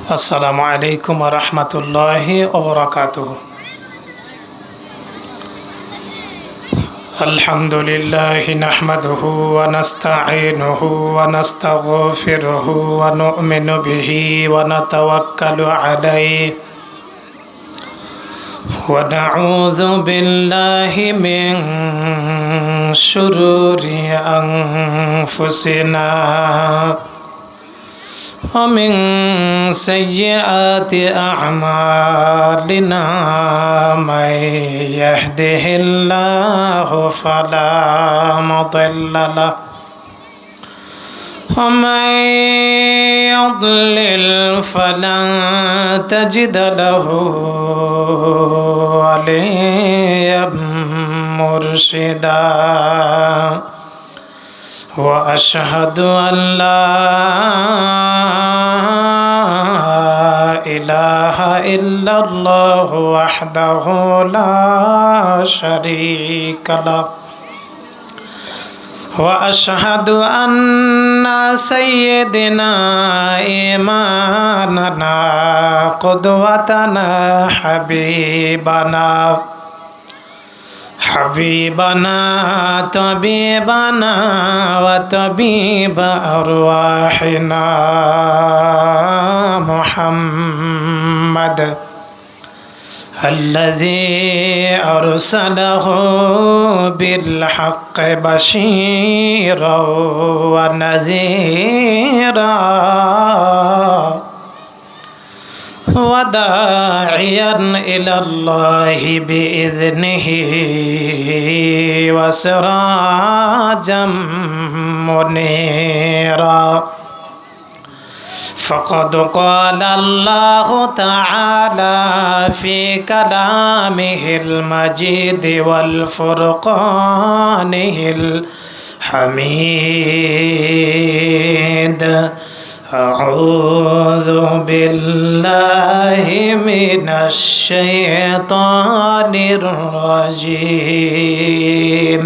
আসসালামু আলাইকুম ওয়া রাহমাতুল্লাহি ওয়া বারাকাতুহু। আলহামদুলিল্লাহি নাহমাদুহু ওয়া নাস্তাঈনুহু ওয়া নাস্তাগফিরুহু ওয়া নু'মিনু বিহি ওয়া নাতাওয়াক্কালু আলাইহি ওয়া নাউযু বিল্লাহি মিন শুরুরি আনফুসিনা ومن سيئات أعمالنا من يهده الله فلا مضل له ومن يضلل فلن تجد له وليا مرشدا وأشهد أن لا إله إلا الله وحده لا شريك له وأشهد أن سيدنا إمامنا قدوتنا حبيبنا طبيبنا وطبيب أرواحنا محمد الذي أرسله بالحق بشيرا ونذيرا وداعيا إلى الله بإذنه وسراجا منيرا فقد قال الله تعالى في كلامه المجيد والفرقانه الحميد أعوذ بالله من الشيطان الرجيم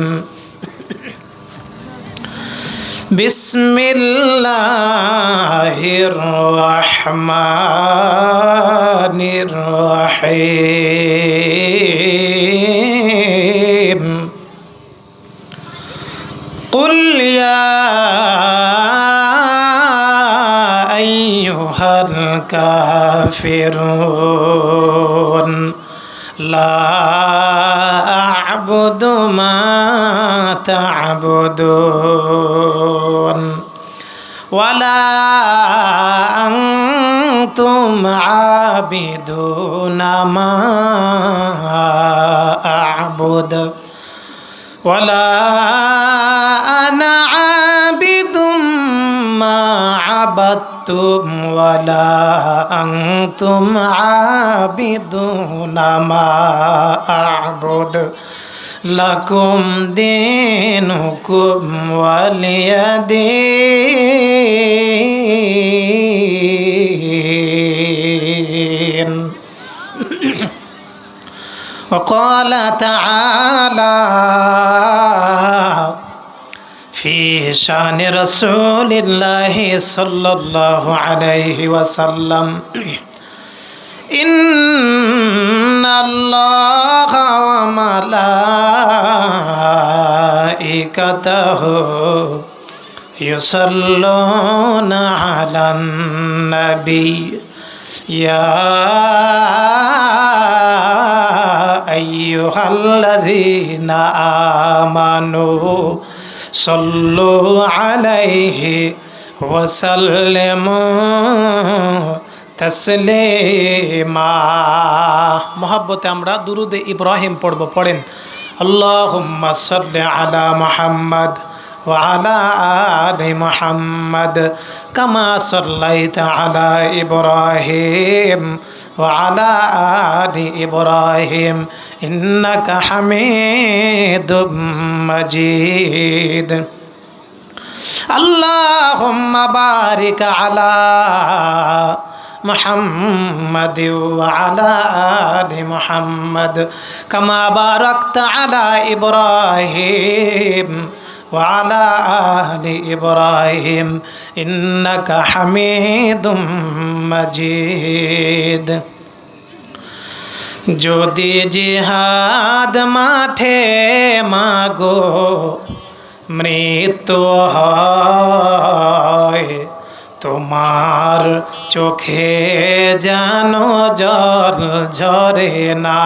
بسم الله الرحمن الرحيم قل يا أيها الكافرون لا أعبد ما تعبدون ولا أنتم عابدون ما أعبد ولا أنا عابد ما عبدتم ولا أنتم عابدون ما أعبد لكم دينكم ولي دين. وقال تعالى في شان رسول الله صلى الله عليه وسلم إن الله وملائكته يصلون على النبي يا أيها الذين آمنوا صلوا عليه وسلموا তাসলিমা। মহব্বতে আমরা দুরুদে ইব্রাহিম পড়ব। পড়েন আল্লাহুম্মা সাল্লি আলা মুহাম্মদ ওয়া আলা আলি মুহাম্মদ কামা সাল্লাইতা আলা ইব্রাহিম ওয়া আলা আলি ইব্রাহিম ইন্নাকা হামিদুম মাজিদ। আল্লাহুম্মা বারিক আলা محمد وعلى آل محمد كما باركت على إبراهيم وعلى آل إبراهيم إنك حميد مجيد যদি জিহাদ মাঠে মাগো মৃত্যু হয়, তোমার চোখে যেন জল ঝরে না।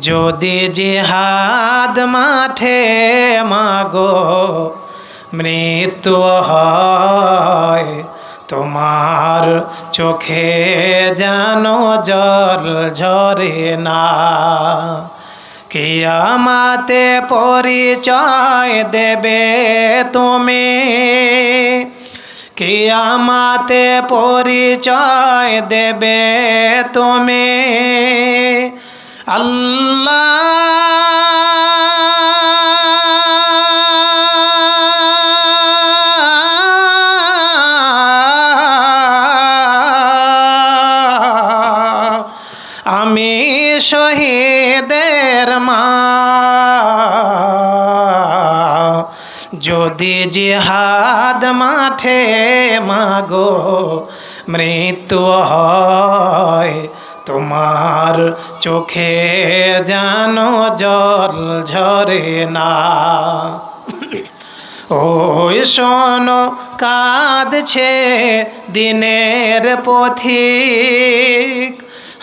যদি জিহাদ মাঠে মাগো মৃত্যু হয়, তোমার চোখে যেন জল ঝরে না। কিয়ামতে পরিচয় দেবে তুমি, কিয়ামতে পরিচয় দেবে তুমি। আল্লাহ আমি শহীদের মা, যদি জিহাদ মাঠে মাগো মৃত্যু হয়, তোমার চোখে যেন জল ঝরে না। ওই শোনো কাঁদছে দিনের পথিক,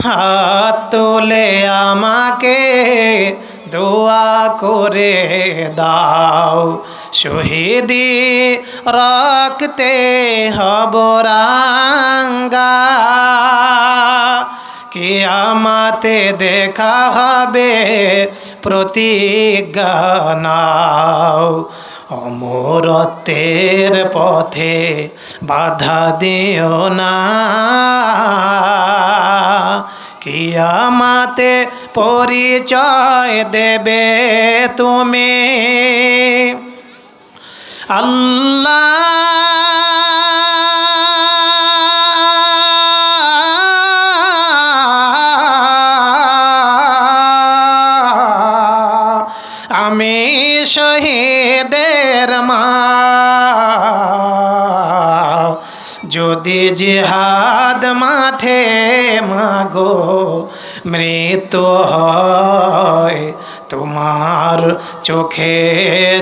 হাত তুলে আমাকে দোয়া করে দাও। শহীদি রক্তে হব রাঙ্গা, কিয়ামতে দেখা হবে প্রতিজ্ঞা নাও। অমরত্বের পথে বাধা দিও না, কিয়ামতে পরিচয় দেবে তুমি। আল্লাহ আমি শহীদের মা, যদি জিহাদ মাঠে মাগো মৃত্যু হয়, তোমার চোখে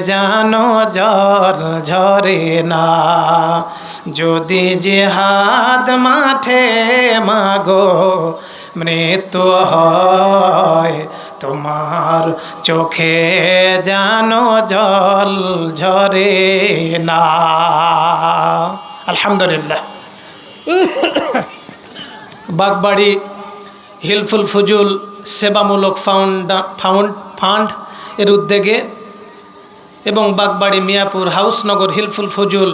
যেন জল ঝরে না। যদি জিহাদ মাঠে মাগো মৃত্যু হয়, তোমার চোখে যেন জল ঝরে না। আলহামদুলিল্লাহ। বাগবাড়ি হিলফুল ফুজুল সেবামূলক ফান্ড এর উদ্যোগে এবং বাগবাড়ি মিয়াপুর হাউসনগর হিলফুল ফুজুল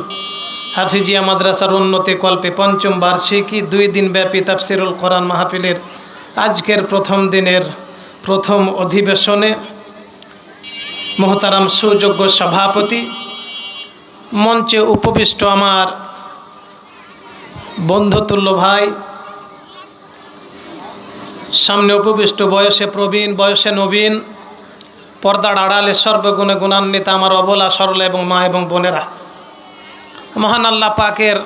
হাফিজিয়া মাদ্রাসার উন্নতি কল্পে পঞ্চম বার্ষিকী 2 দিন ব্যাপী তাফসিরুল কোরআন মাহফিলের আজকের প্রথম দিনের প্রথম অধিবেশনে মোহতারাম সুযোগ্য সভাপতি, মঞ্চে উপবিষ্ট আমার বন্ধুতুল্য ভাই, সামনে উপবিষ্ট বয়সে প্রবীণ বয়সে নবীন, পর্দার আড়ালে সর্বগুণে গুণান্বিত আমার অবলা সরলা এবং মা এবং বোনেরা, মহান আল্লাহ পাকের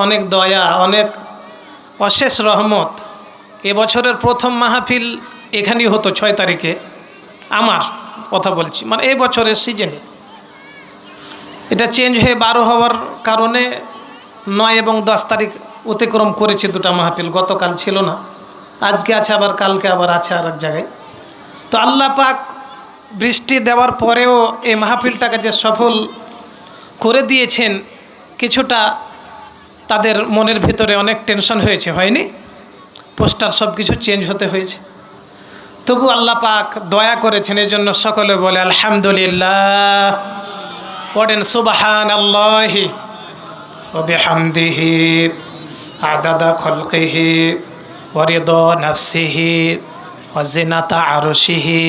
অনেক দয়া, অনেক অশেষ রহমত। এবছরের প্রথম মাহফিল এখানেই হতো 6 তারিখে, আমার কথা বলছি, মানে এই বছরের সিজনে। এটা চেঞ্জ হয়ে 12 হওয়ার কারণে 9 এবং 10 তারিখ অতিক্রম করেছি 2টা মাহফিল। গতকাল ছিল না, আজকে আছে, আবার কালকে আবার আছে আর এক জায়গায়। তো আল্লাহ পাক বৃষ্টি দেওয়ার পরেও এই মাহফিলটাকে যে সফল করে দিয়েছেন, কিছুটা তাদের মনের ভিতরে অনেক টেনশন হয়েছে, হয়নি? পোস্টার সব কিছু চেঞ্জ হতে হয়েছে, তবু আল্লাহ পাক দয়া করেছেন। এই জন্য সকলে বলে আলহামদুলিল্লাহ। পড়েন সুবহানাল্লাহি ওয়া বিহামদিহি আদাদা খালকিহি ওয়া রিদা নাফসিহি ওয়া জিনাতা আরশিহি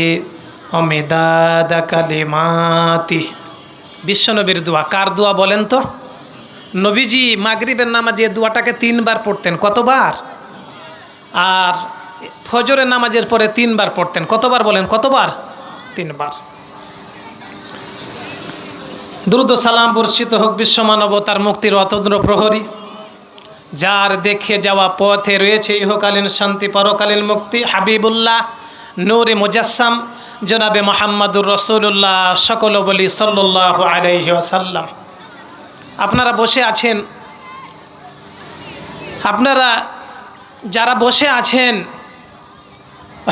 ওয়া মিদাদা কালিমাতিহি। বিশ্বনবীর দোয়া। কার দোয়া বলেন তো? নবীজি মাগরিবের নামাজে দোয়াটাকে 3 বার পড়তেন। কতবার? আর ফজরের নামাজের পরে 3 বার পড়তেন। কতবার বলেন? কতবার? 3 বার। দ্রুত সালাম বর্ষিত হোক বিশ্ব মানবতার মুক্তির অতন্দ্র প্রহরী, যার দেখে যাওয়া পথে রয়েছে ইহকালীন শান্তি পরকালীন মুক্তি, হাবিবুল্লাহ নূরে মুজাসসাম জনাবে মুহাম্মাদুর রাসূলুল্লাহ, সকল বলি সাল্লাল্লাহু আলাইহি ওয়াসাল্লাম। আপনারা বসে আছেন, আপনারা যারা বসে আছেন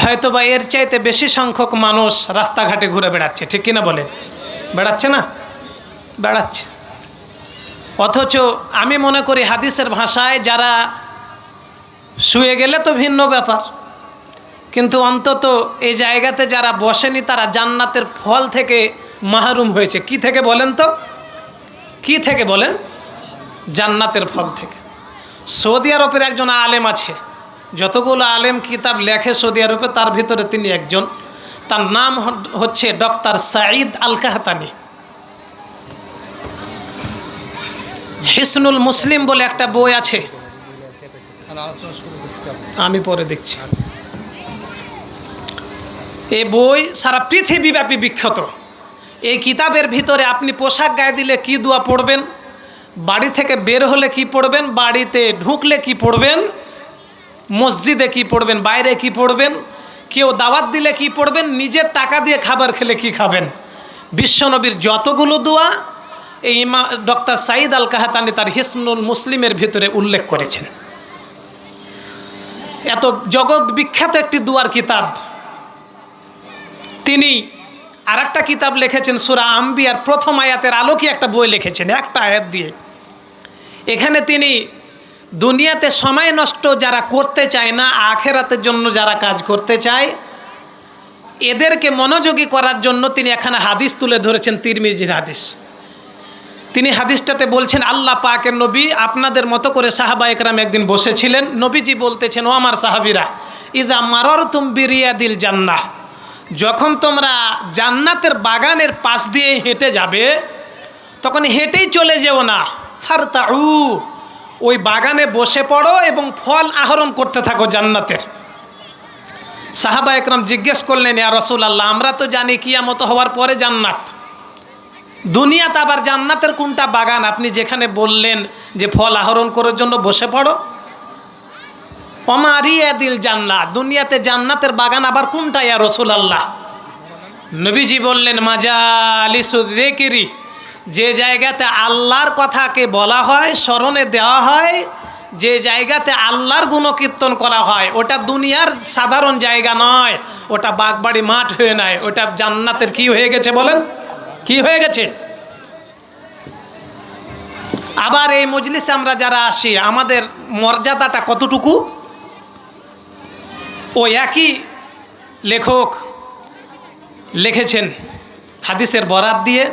হয়তোবা এর চাইতে বেশি সংখ্যক মানুষ রাস্তাঘাটে ঘুরে বেড়াচ্ছে, ঠিক কিনা বলেন? বেড়াচ্ছে না? বেড়াচ্ছে। অথচ আমি মনে করি হাদিসের ভাষায় যারা শুয়ে গেলে তো ভিন্ন ব্যাপার, কিন্তু অন্তত এই জায়গাতে যারা বসেনি তারা জান্নাতের ফল থেকে মাহরুম হয়েছে। কি থেকে বলেন তো? কি থেকে বলেন? জান্নাতের ফল থেকে। সৌদি আরবের একজন আলেম আছে, যতগুলো আলেম কিতাব লেখে সৌদি আরবে তার ভিতরে তিনি একজন। তার নাম হচ্ছে ডক্টর সাঈদ আল কাহতানি। হিসনুল মুসলিম বলে একটা বই আছে, আমি পরে দেখছি। এই বই সারা পৃথিবীব্যাপী বিখ্যাত। এই কিতাবের ভিতরে আপনি পোশাক গায়ে দিলে কি দোয়া পড়বেন, বাড়ি থেকে বের হলে কি পড়বেন, বাড়িতে ঢুকলে কি পড়বেন, মসজিদে কি পড়বেন, বাইরে কি পড়বেন, কেউ দাওয়াত দিলে কি পড়বেন, নিজের টাকা দিয়ে খাবার খেলে কি খাবেন, বিশ্বনবীর যতগুলো দোয়া এই ডক্টর সাঈদ আল কাহতানি তার হিসনুল মুসলিমের ভিতরে উল্লেখ করেছেন। এত জগৎ বিখ্যাত একটি দুয়ার কিতাব। তিনি আর একটা কিতাব লিখেছেন সূরা আম্বিয়ার প্রথম আয়াতের আলোকে একটা বই লিখেছেন, একটা আয়াত দিয়ে। এখানে তিনি দুনিয়াতে সময় নষ্ট যারা করতে চায় না, আখেরাতের জন্য যারা কাজ করতে চায়, এদেরকে মনোযোগী করার জন্য তিনি এখানে হাদিস তুলে ধরেছেন, তিরমিজির হাদিস। তিনি হাদিসটাতে বলছেন, আল্লাহ পাকের নবী আপনাদের মতো করে সাহাবা একরাম একদিন বসেছিলেন। নবীজি বলতেছেন, ও আমার সাহাবীরা, ইযা মারারতুম বিরিয়াদিল জান্নাহ, যখন তোমরা জান্নাতের বাগানের পাশ দিয়ে হেঁটে যাবে তখন হেঁটেই চলে যেও না, ফারতাউ, ওই বাগানে বসে পড়ো এবং ফল আহরণ করতে থাকো জান্নাতের। সাহাবা একরাম জিজ্ঞেস করলেন, ইয়া রাসূলুল্লাহ, আমরা তো জানি কিয়ামত হওয়ার পরে জান্নাত, দুনিয়াতে আবার জান্নাতের কোনটা বাগান আপনি যেখানে বললেন যে ফল আহরণ করার জন্য বসে পড়ো? ওমারিয়াদিল জান্নাত, দুনিয়াতে জান্নাতের বাগান আবার কোনটা ইয়া রাসূলুল্লাহ? নবীজি বললেন, মাজালিসুয যিকরি, যে জায়গাতে আল্লাহর কথাকে বলা হয়, স্মরণে দেওয়া হয়, যে জায়গাতে আল্লাহর গুণকীর্তন করা হয়, ওটা দুনিয়ার সাধারণ জায়গা নয়, ওটা বাগবাড়ি মাঠ হয়ে নয়, ওটা জান্নাতের কি হয়ে গেছে বলেন? কি হয়ে গেছে? আবার এই মজলিসে আমরা যারা আসি আমাদের মর্যাদাটা কতটুকু? ও একই লেখক লিখেছেন হাদিসের বরাত দিয়ে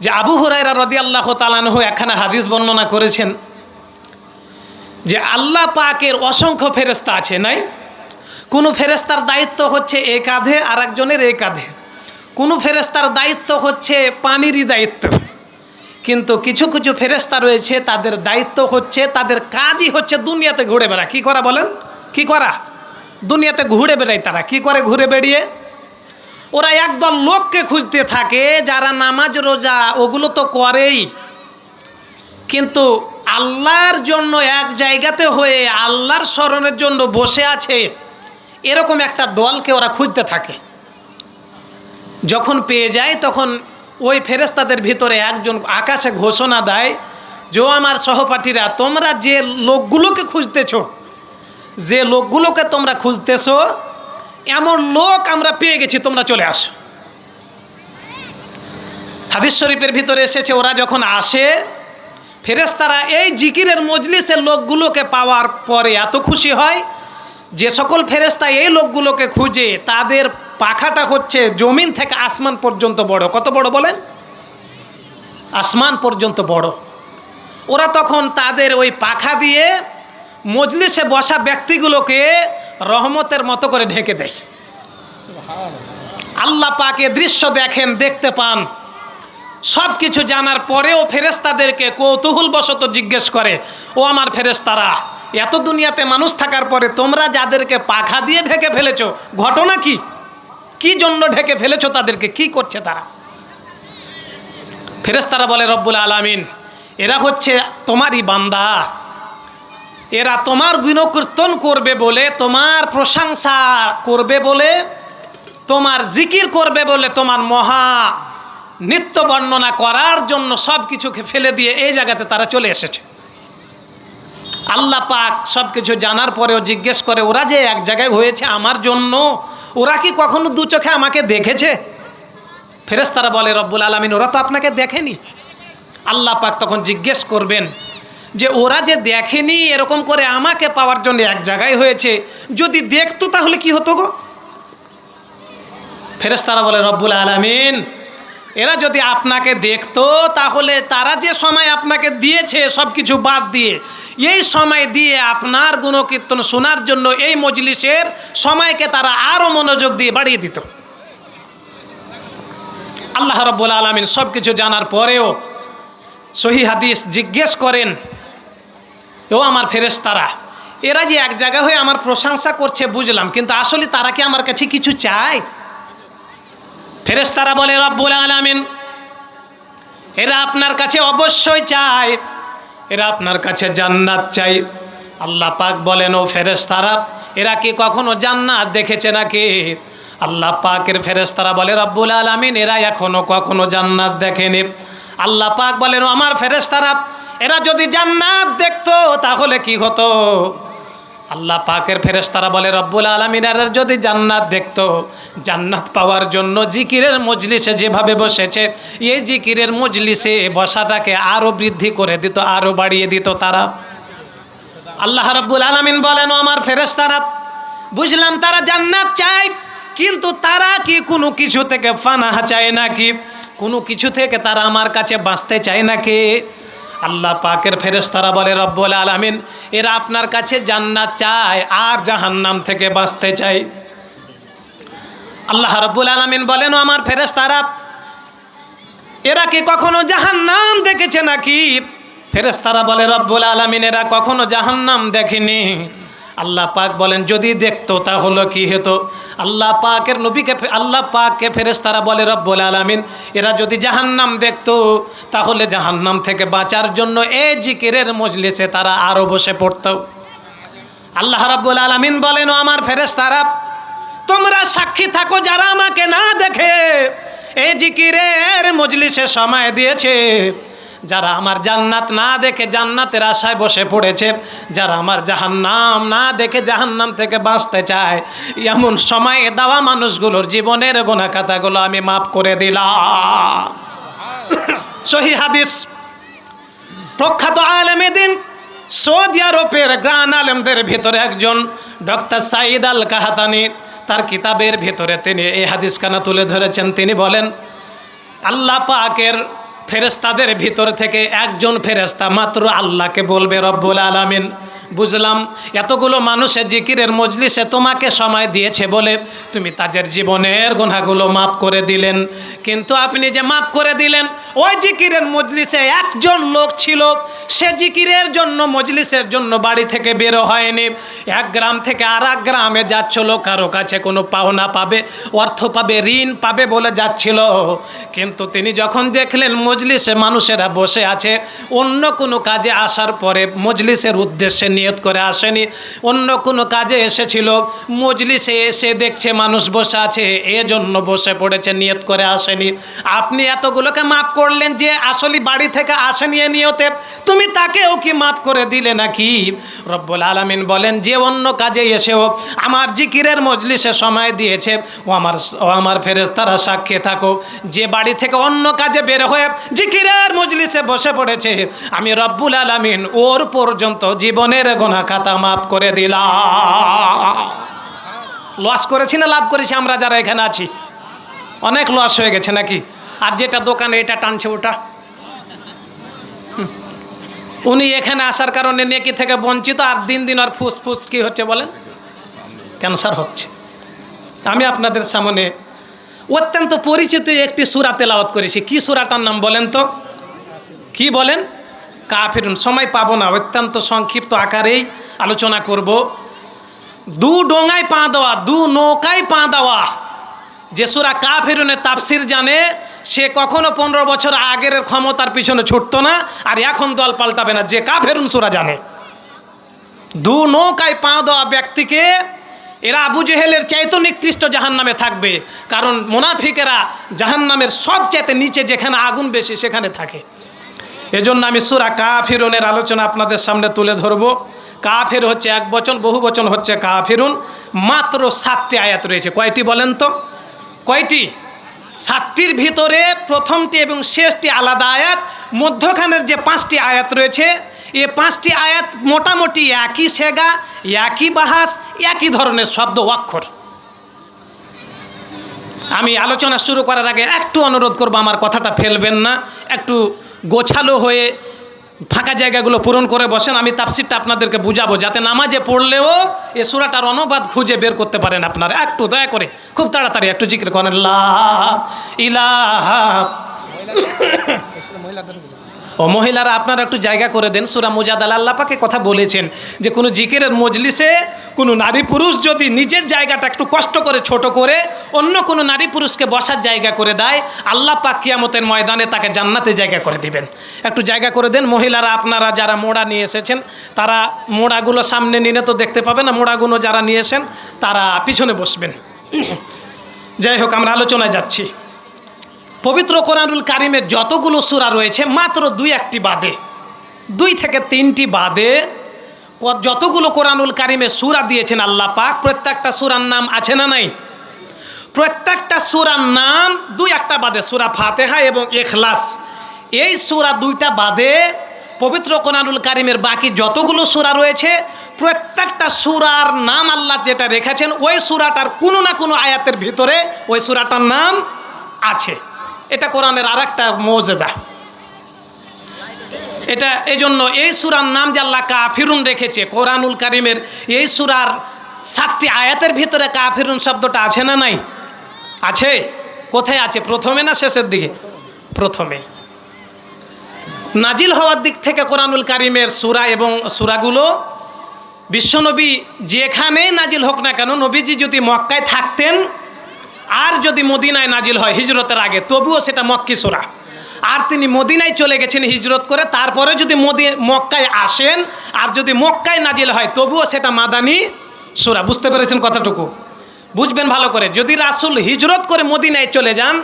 যে আবু হুরায়রা রাদিয়াল্লাহু তাআলা আনহু একখানা হাদিস বর্ণনা করেছেন যে আল্লাহ পাকের অসংখ্য ফেরেশতা আছে, নাই? কোনো ফেরেশতার দায়িত্ব হচ্ছে এই কাঁধে আর একজনের এই কাঁধে, কোনো ফেরেশতার দায়িত্ব হচ্ছে পানিরই দায়িত্ব, কিন্তু কিছু কিছু ফেরেশতা রয়েছে তাদের দায়িত্ব হচ্ছে, তাদের কাজই হচ্ছে দুনিয়াতে ঘুরে বেড়া। কি করা বলেন? কি করা? দুনিয়াতে ঘুরে বেড়ায়। তারা কি করে ঘুরে বেরিয়ে? ওরা একদল লোককে খুঁজতে থাকে যারা নামাজ রোজা ওগুলো তো করেই, কিন্তু আল্লাহর জন্য এক জায়গাতে হয়ে আল্লাহর স্মরণের জন্য বসে আছে, এরকম একটা দলকে ওরা খুঁজতে থাকে। যখন পেয়ে যায় তখন ওই ফেরেশতাদের ভিতরে একজন আকাশে ঘোষণা দেয় যে, আমার সহপাঠীরা, তোমরা যে লোকগুলোকে খুঁজতেছো, যে লোকগুলোকে তোমরা খুঁজতেছো, এমন লোক আমরা পেয়ে গেছি, তোমরা চলে আসো। হাদিস শরীফের ভিতরে এসেছে, ওরা যখন আসে ফেরেশতারা এই জিকিরের মজলিসের লোকগুলোকে পাওয়ার পরে এত খুশি হয়, যে সকল ফেরেশতা এই লোকগুলোকে খুঁজে তাদের পাখাটা হচ্ছে জমিন থেকে আসমান পর্যন্ত বড়। কত বড় বলেন? আসমান পর্যন্ত বড়। ওরা তখন তাদের ওই পাখা দিয়ে মজলিসে বসা ব্যক্তিগুলোকে রহমতের মতো করে ঢেকে দেয়। আল্লাহ পাক এ দৃশ্য দেখেন, দেখতে পান। সব কিছু জানার পরেও ফেরেশতাদেরকে কৌতূহলবশত জিজ্ঞেস করে, ও আমার ফেরেশতারা, এত দুনিয়াতে মানুষ থাকার পরে তোমরা যাদেরকে পাখা দিয়ে ঢেকে ফেলেছো, ঘটনা কি? কি জন্য ঢেকে ফেলেছো তাদেরকে? কি করছে তারা? ফেরেশতারা বলে রব্বুল আলামিন এরা হচ্ছে তোমারই বান্দা, এরা তোমার গুণকীর্তন করবে বলে, তোমার প্রশংসা করবে বলে, তোমার জিকির করবে বলে, তোমার মহা নিত্য বর্ণনা করার জন্য সব কিছুকে ফেলে দিয়ে এই জায়গাতে তারা চলে এসেছে। আল্লাহ পাক সব কিছু জানার পরেও জিজ্ঞেস করে ওরা যে এক জায়গায় হয়েছে আমার জন্য, ওরা কি কখনো দু চোখে আমাকে দেখেছে? ফেরেশতারা বলে রব্বুল আলামিন ওরা তো আপনাকে দেখেনি। আল্লাহ পাক তখন জিজ্ঞেস করবেন যে ওরা যে দেখেনি এরকম করে আমাকে পাওয়ার জন্য এক জায়গায় হয়েছে, যদি দেখতো তাহলে কি হতো গো? ফেরেশতারা বলে রব্বুল আলামিন এরা যদি আপনাকে দেখতো তাহলে তারা যে সময় আপনাকে দিয়েছে সব কিছু বাদ দিয়ে, এই সময় দিয়ে আপনার গুণকীর্তন শোনার জন্য এই মজলিসের সময়কে তারা আরও মনোযোগ দিয়ে বাড়িয়ে দিত। আল্লাহ রাব্বুল আলামিন সব কিছু জানার পরেও সহিহ হাদিস জিজ্ঞেস করেন, ও আমার ফেরেশতারা, এরা যে এক জায়গা হয়ে আমার প্রশংসা করছে বুঝলাম, কিন্তু আসলে তারা কি আমার কাছে কিছু চায়? ফেরেশতারা বলে রব্বুল আলামিন এরা আপনার কাছে অবশ্যই চায়, এরা আপনার কাছে জান্নাত চাই। আল্লাহ পাক বলেন ও ফেরেশতারা এরা কি কখনো জান্নাত দেখেছে নাকি? আল্লাহ পাকের ফেরেশতারা বলে রব্বুল আলামিন এরা এখনো কখনো জান্নাত দেখেনি। আল্লাহ পাক বলেন ও আমার ফেরেশতারা এরা যদি জান্নাত দেখতো তাহলে কি হতো? আল্লাহ পাকের ফেরেশতারা বলে রব্বুল আলামিন এরা যদি জান্নাত দেখতো, জান্নাত পাওয়ার জন্য জিকিরের মজলিসে যেভাবে বসেছে এই জিকিরের মজলিসে বসাটাকে আরও বৃদ্ধি করে দিত, আরও বাড়িয়ে দিত তারা। আল্লাহ রাব্বুল আলামিন বলেন ও আমার ফেরেশতারা বুঝলাম তারা জান্নাত চায়, কিন্তু তারা কি কোনো কিছু থেকে ফানাহ চায় নাকি? কোনো কিছু থেকে তারা আমার কাছে বাঁচতে চায় নাকি? আল্লাহ পাকের ফেরেশতারা বলে রব্বুল আলামিন এরা আপনার কাছে জান্নাত চায় আর জাহান্নাম থেকে বাঁচতে চায়। আল্লাহ রাব্বুল আলামিন বলেন ও আমার ফেরেশতারা এরা কি কখনো জাহান্নাম দেখেছে নাকি? ফেরেশতারা বলে রব্বুল আলামিন এরা কখনো জাহান্নাম দেখেনি। আল্লাহ পাক বলেন যদি দেখতো তাহলে কি হতো? আল্লাহ পাকের নবীকে আল্লাহ পাককে ফেরেশতারা বলে রব্বুল আলামিন এরা যদি জাহান্নাম দেখতো তাহলে জাহান্নাম থেকে বাঁচার জন্য এই জিকিরের মজলিসে তারা আরও বসে পড়তো। আল্লাহ রাব্বুল আলামিন বলেন ও আমার ফেরেশতারা তোমরা সাক্ষী থাকো যারা আমাকে না দেখে এই জিকিরের মজলিসে সময় দিয়েছে, যারা আমার জান্নাত না দেখে জান্নাতের আশায় বসে পড়েছে, যারা আমার জাহান্নাম না দেখে জাহান্নাম থেকে বাঁচতে চায়, এমন সময়ে দেওয়া মানুষগুলোর জীবনের গুনাহ খাতাগুলো আমি মাফ করে দিলাম। সহিহ হাদিস। প্রখ্যাত আলেমে দ্বীন সৌদি আরবের গ্রান আলেমদের ভিতরে একজন ডক্টর সাঈদ আল কাহাতানি তার কিতাবের ভিতরে তিনি এই হাদিসখানা তুলে ধরেছেন। তিনি বলেন আল্লাহ পাকের ফেরেশতাদের ভিতর থেকে একজন ফেরেশতা মাত্র আল্লাহকে বলবে রব্বুল আলামিন বুঝলাম এতগুলো মানুষের জিকিরের মজলিসে তোমাকে সময় দিয়েছে বলে তুমি তাদের জীবনের গুনাহগুলো মাফ করে দিলেন, কিন্তু আপনি যে মাফ করে দিলেন ওই জিকিরের মজলিসে একজন লোক ছিল সে জিকিরের জন্য মজলিসের জন্য বাড়ি থেকে বের হয়নি, এক গ্রাম থেকে আর এক গ্রামে যাচ্ছিল, কারো কাছে কোনো পাওনা পাবে, অর্থ পাবে, ঋণ পাবে বলে যাচ্ছিল, কিন্তু তিনি যখন দেখলেন মজলিসে মানুষেরা বসে আছে, অন্য কোনো কাজে আসার পরে মজলিসের উদ্দেশ্যে নিয়ত করে আসেনি, অন্য কোনো কাজে এসেছিল, মজলিসে এসে দেখছে মানুষ বসে আছে এজন্য বসে পড়েছে, নিয়ত করে আসেনি। আপনি এতগুলোকে মাফ করলেন যে আসলে বাড়ি থেকে আসেনি এ নিয়তে, তুমি তাকেও কি মাফ করে দিলে নাকি? রব্বুল আলামিন বলেন যে অন্য কাজে এসেও আমার জিকিরের মজলিসে সময় দিয়েছে ও আমার ফেরেশতারা সাক্ষী থাকো, যে বাড়ি থেকে অন্য কাজে বের হয়ে জিকিরের মজলিসে বসে পড়েছে আমি রব্বুল আলামিন ওর পর্যন্ত জীবনের গুনাহ খাতা মাফ করে দিলাম। লস করেছি না লাভ করেছি? আমরা যারা এখানে আছি অনেক লস হয়ে গেছে নাকি? আর যেটা দোকানে এটা টানছে ওটা, উনি এখানে আসার কারণে নেকি থেকে বঞ্চিত, আর দিন দিন আর ফুসফুস কি হচ্ছে বলেন, ক্যান্সার হচ্ছে। আমি আপনাদের সামনে অত্যন্ত পরিচিত একটি সূরা তেলাওয়াত করেছি। কি সূরাটার নাম বলেন তো? কি বলেন? কাফিরুন। সময় পাবো না, অত্যন্ত সংক্ষিপ্ত আকারেই আলোচনা করব। দু ডোঙায় পা দেওয়া, দু নৌকায় পা দেওয়া। যে সূরা কাফিরুনের তাফসির জানে সে কখনো 15 বছর আগের ক্ষমতার পিছনে ছুটতো না, আর এখন দল পাল্টাবে না। যে কাফেরুন সূরা জানে। দু নৌকায় পা দেওয়া ব্যক্তিকে এরা আবু জেহেলের চাইতে নিকৃষ্ট জাহান্নামে থাকবে, কারণ মুনাফিকেরা জাহান্নামের সবচেয়ে নিচে যেখানে আগুন বেশি সেখানে থাকে। এজন্য আমি সূরা কাফিরুনের আলোচনা আপনাদের সামনে তুলে ধরব। কাফের হচ্ছে এক বচন, বহু বচন হচ্ছে কাফিরুন। মাত্র 7টি আয়াত রয়েছে। কয়টি বলেন তো? কয়টি? 7টির ভিতরে প্রথমটি এবং শেষটি আলাদা আয়াত। মধ্যখানের যে 5টি আয়াত রয়েছে, এই 5টি আয়াত মোটামুটি একই সেগা, একই বাহাস, একই ধরনের শব্দ অক্ষর। আমি আলোচনা শুরু করার আগে একটু অনুরোধ করব, আমার কথাটা ফেলবেন না, একটু গোছালো হয়ে ফাঁকা জায়গাগুলো পূরণ করে বসেন। আমি তাফসিরটা আপনাদেরকে বুঝাবো, যাতে নামাজে পড়লেও এ সূরাটার অনুবাদ খুঁজে বের করতে পারেন আপনারা। একটু দয়া করে খুব তাড়াতাড়ি একটু জিকির করেন, লা ইলাহা। ও মহিলারা আপনারা একটু জায়গা করে দেন। সূরা মুজাদালা আল্লাহ পাকে কথা বলেছেন যে কোনো জিকিরের মজলিসে কোনো নারী পুরুষ যদি নিজের জায়গাটা একটু কষ্ট করে ছোট করে অন্য কোনো নারী পুরুষকে বসার জায়গা করে দেয়, আল্লাহ পাক কিয়ামতের ময়দানে তাকে জান্নাতে জায়গা করে দিবেন। একটু জায়গা করে দেন। মহিলারা আপনারা যারা মোড়া নিয়ে এসেছেন, তারা মোড়াগুলো সামনে নিয়ে তো দেখতে পাবেন না, মোড়াগুলো যারা নিয়েছেন তারা পিছনে বসবেন। যাই হোক, আমরা আলোচনায় যাচ্ছি। পবিত্র কোরআনুল কারিমের যতগুলো সূরা রয়েছে, মাত্র 2-1টি বাদে, 2 থেকে 3টি বাদে যতগুলো কোরআনুল কারিমে সূরা দিয়েছেন আল্লাহ পাক, প্রত্যেকটা সূরার নাম আছে না নাই? প্রত্যেকটা সূরার নাম 2-1টা বাদে, সূরা ফাতিহা এবং ইখলাস, এই সূরা 2টা বাদে পবিত্র কোরআনুল কারিমের বাকি যতগুলো সূরা রয়েছে, প্রত্যেকটা সূরার নাম আল্লাহ যেটা রেখেছেন, ওই সূরাটার কোনো না কোনো আয়াতের ভিতরে ওই সূরাটার নাম আছে। এটা কোরআনের আরেকটা মুজিজা। এটা এই জন্য এই সূরার নাম যে আল্লাহ কাফিরুন রেখেছে, কোরআনুল কারিমের এই সূরার 7টি আয়াতের ভিতরে কাফিরুন শব্দটা আছে না নাই? আছে। কোথায় আছে? প্রথমে না শেষের দিকে? প্রথমে। নাজিল হওয়ার দিক থেকে কোরআনুল কারিমের সূরা এবং সূরাগুলো বিশ্বনবী যেখানেই নাজিল হোক না কেন, নবীজি যদি মক্কায় থাকতেন আর যদি মদিনায় নাজিল হয় হিজরতের আগে, তবুও সেটা মক্কি সূরা। আর তিনি মদিনায় চলে গেছেন হিজরত করে, তারপরে যদি মক্কায় আসেন আর যদি মক্কায় নাজিল হয়, তবুও সেটা মাদানী সূরা। বুঝতে পেরেছেন কথাটুকু? বুঝবেন ভালো করে। যদি রাসূল হিজরত করে মদিনায় চলে যান,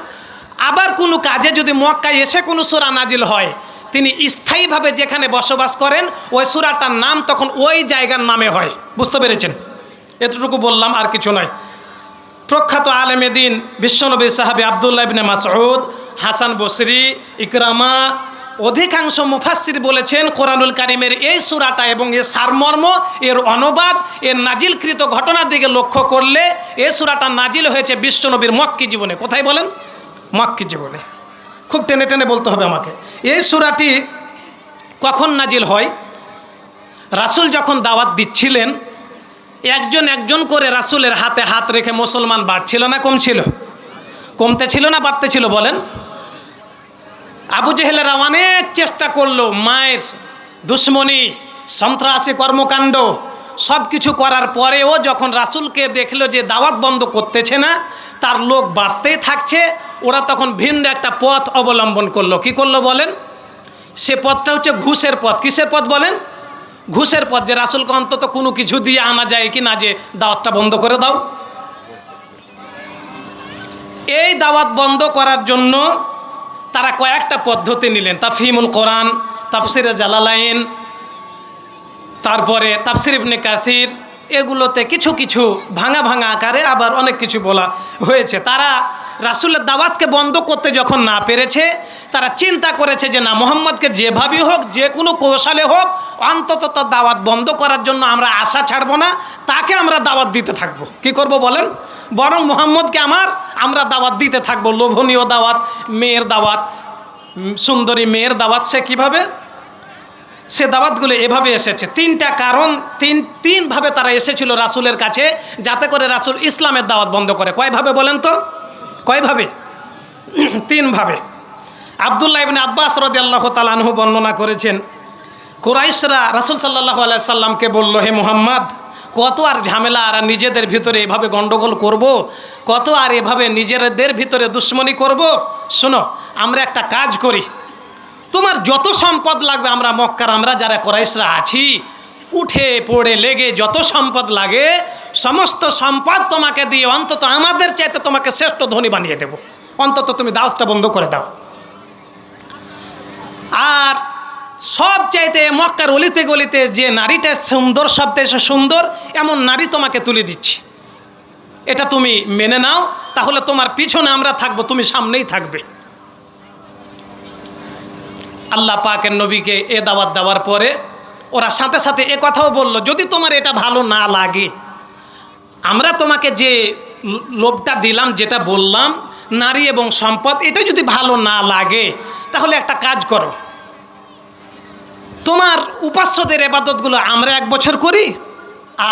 আবার কোনো কাজে যদি মক্কায় এসে কোনো সূরা নাজিল হয়, তিনি স্থায়ীভাবে যেখানে বসবাস করেন ওই সূরাটার নাম তখন ওই জায়গার নামে হয়। বুঝতে পেরেছেন? এতটুকু বললাম, আর কিছু নয়। প্রখ্যাত আলেমে দিন বিশ্বনবী সাহাবী আব্দুল্লাহ ইবনে মাসউদ, হাসান বসরি, ইকরামা, অধিকাংশ মুফাসসির বলেছেন কোরআনুল কারিমের এই সূরাটা এবং এর সারমর্ম, এর অনুবাদ, এর নাজিলকৃত ঘটনার দিকে লক্ষ্য করলে এই সূরাটা নাজিল হয়েছে বিশ্বনবীর মক্কি জীবনে। কোথায় বলেন? মক্কি জীবনে। খুব টেনে টেনে বলতে হবে আমাকে। এই সূরাটি কখন নাজিল হয়? রাসূল যখন দাওয়াত দিচ্ছিলেন, একজন একজন করে রাসূলের হাতে হাত রেখে মুসলমান বাড়ছিল না কমছিল? কমতে ছিল না বাড়তে ছিল? বলেন। আবু জেহেলেরা অনেক চেষ্টা করলো, মায়ের দুশ্মনী, সন্ত্রাসী কর্মকাণ্ড সব কিছু করার পরেও যখন রাসূলকে দেখলো যে দাওয়াত বন্ধ করতেছে না, তার লোক বাড়তেই থাকছে, ওরা তখন ভিন্ন একটা পথ অবলম্বন করলো। কি করলো বলেন? সে পথটা হচ্ছে ঘুষের পথ। কিসের পথ বলেন? ঘুষের পথ। যে রাসূলকে অন্তত কোনো কিছু দিয়ে আনা যায় কি না, যে দাওয়াতটা বন্ধ করে দাও। এই দাওয়াত বন্ধ করার জন্য তারা কয়েকটা পদ্ধতি নিলেন। তাফহিমুল কোরআন, তাফসিরে জালালাইন, তারপরে তাফসির ইবনে কাসির, এগুলোতে কিছু কিছু ভাঙা ভাঙা আকারে আবার অনেক কিছু বলা হয়েছে। তারা রাসূলের দাওয়াতকে বন্ধ করতে যখন না পেরেছে, তারা চিন্তা করেছে যে না, মুহাম্মদকে যেভাবেই হোক, যে কোনো কৌশলে হোক, অন্তত তার দাওয়াত বন্ধ করার জন্য আমরা আশা ছাড়ব না, তাকে আমরা দাওয়াত দিতে থাকব। কি করব বলেন? বরং মুহাম্মদকে আমরা দাওয়াত দিতে থাকব। লোভনীয় দাওয়াত, মেয়ের দাওয়াত, সুন্দরী মেয়ের দাওয়াত। সে কীভাবে? সে দাওয়াতগুলো এভাবে এসেছে। 3টা কারণ, তিনভাবে তারা এসেছিল রাসূলের কাছে, যাতে করে রাসূল ইসলামের দাওয়াত বন্ধ করে। কয়ভাবে বলেন তো? কয়ভাবে? 3ভাবে। আব্দুল্লাহ ইবনে আব্বাস রাদিয়াল্লাহু তাআলা আনহু বর্ণনা করেছেন, কুরাইশরা রাসূল সাল্লাল্লাহু আলাইহি সাল্লামকে বলল, হে মুহাম্মদ, কত আর ঝামেলা আর নিজেদের ভিতরে এভাবে গন্ডগোল করব, কত আর এভাবে নিজেদের ভিতরে দুশ্মনী করব। শোনো, আমরা একটা কাজ করি, তোমার যত সম্পদ লাগবে, আমরা মক্কার আমরা যারা কুরাইশরা আছি, উঠে পড়ে লেগে যত সম্পদ লাগে সমস্ত সম্পদ তোমাকে দিয়ে অন্তত আমাদের চাইতে তোমাকে শ্রেষ্ঠ ধনী বানিয়ে দেব। অন্তত তুমি দাওয়াতটা বন্ধ করে দাও। আর সব চাইতে মক্কার অলিতে গলিতে যে নারীটা সুন্দর, সবচেয়ে সুন্দর এমন নারী তোমাকে তুলে দিচ্ছি, এটা তুমি মেনে নাও, তাহলে তোমার পিছনে আমরা থাকবো, তুমি সামনেই থাকবে। আল্লাহ পাকের নবীকে এ দাওয়াত দেওয়ার পরে ওরা সাথে সাথে এ কথাও বলল, যদি তোমার এটা ভালো না লাগে, আমরা তোমাকে যে লোভটা দিলাম, যেটা বললাম নারী এবং সম্পদ, এটা যদি ভালো না লাগে তাহলে একটা কাজ করো, তোমার উপাস্যদের ইবাদতগুলো আমরা 1 বছর করি,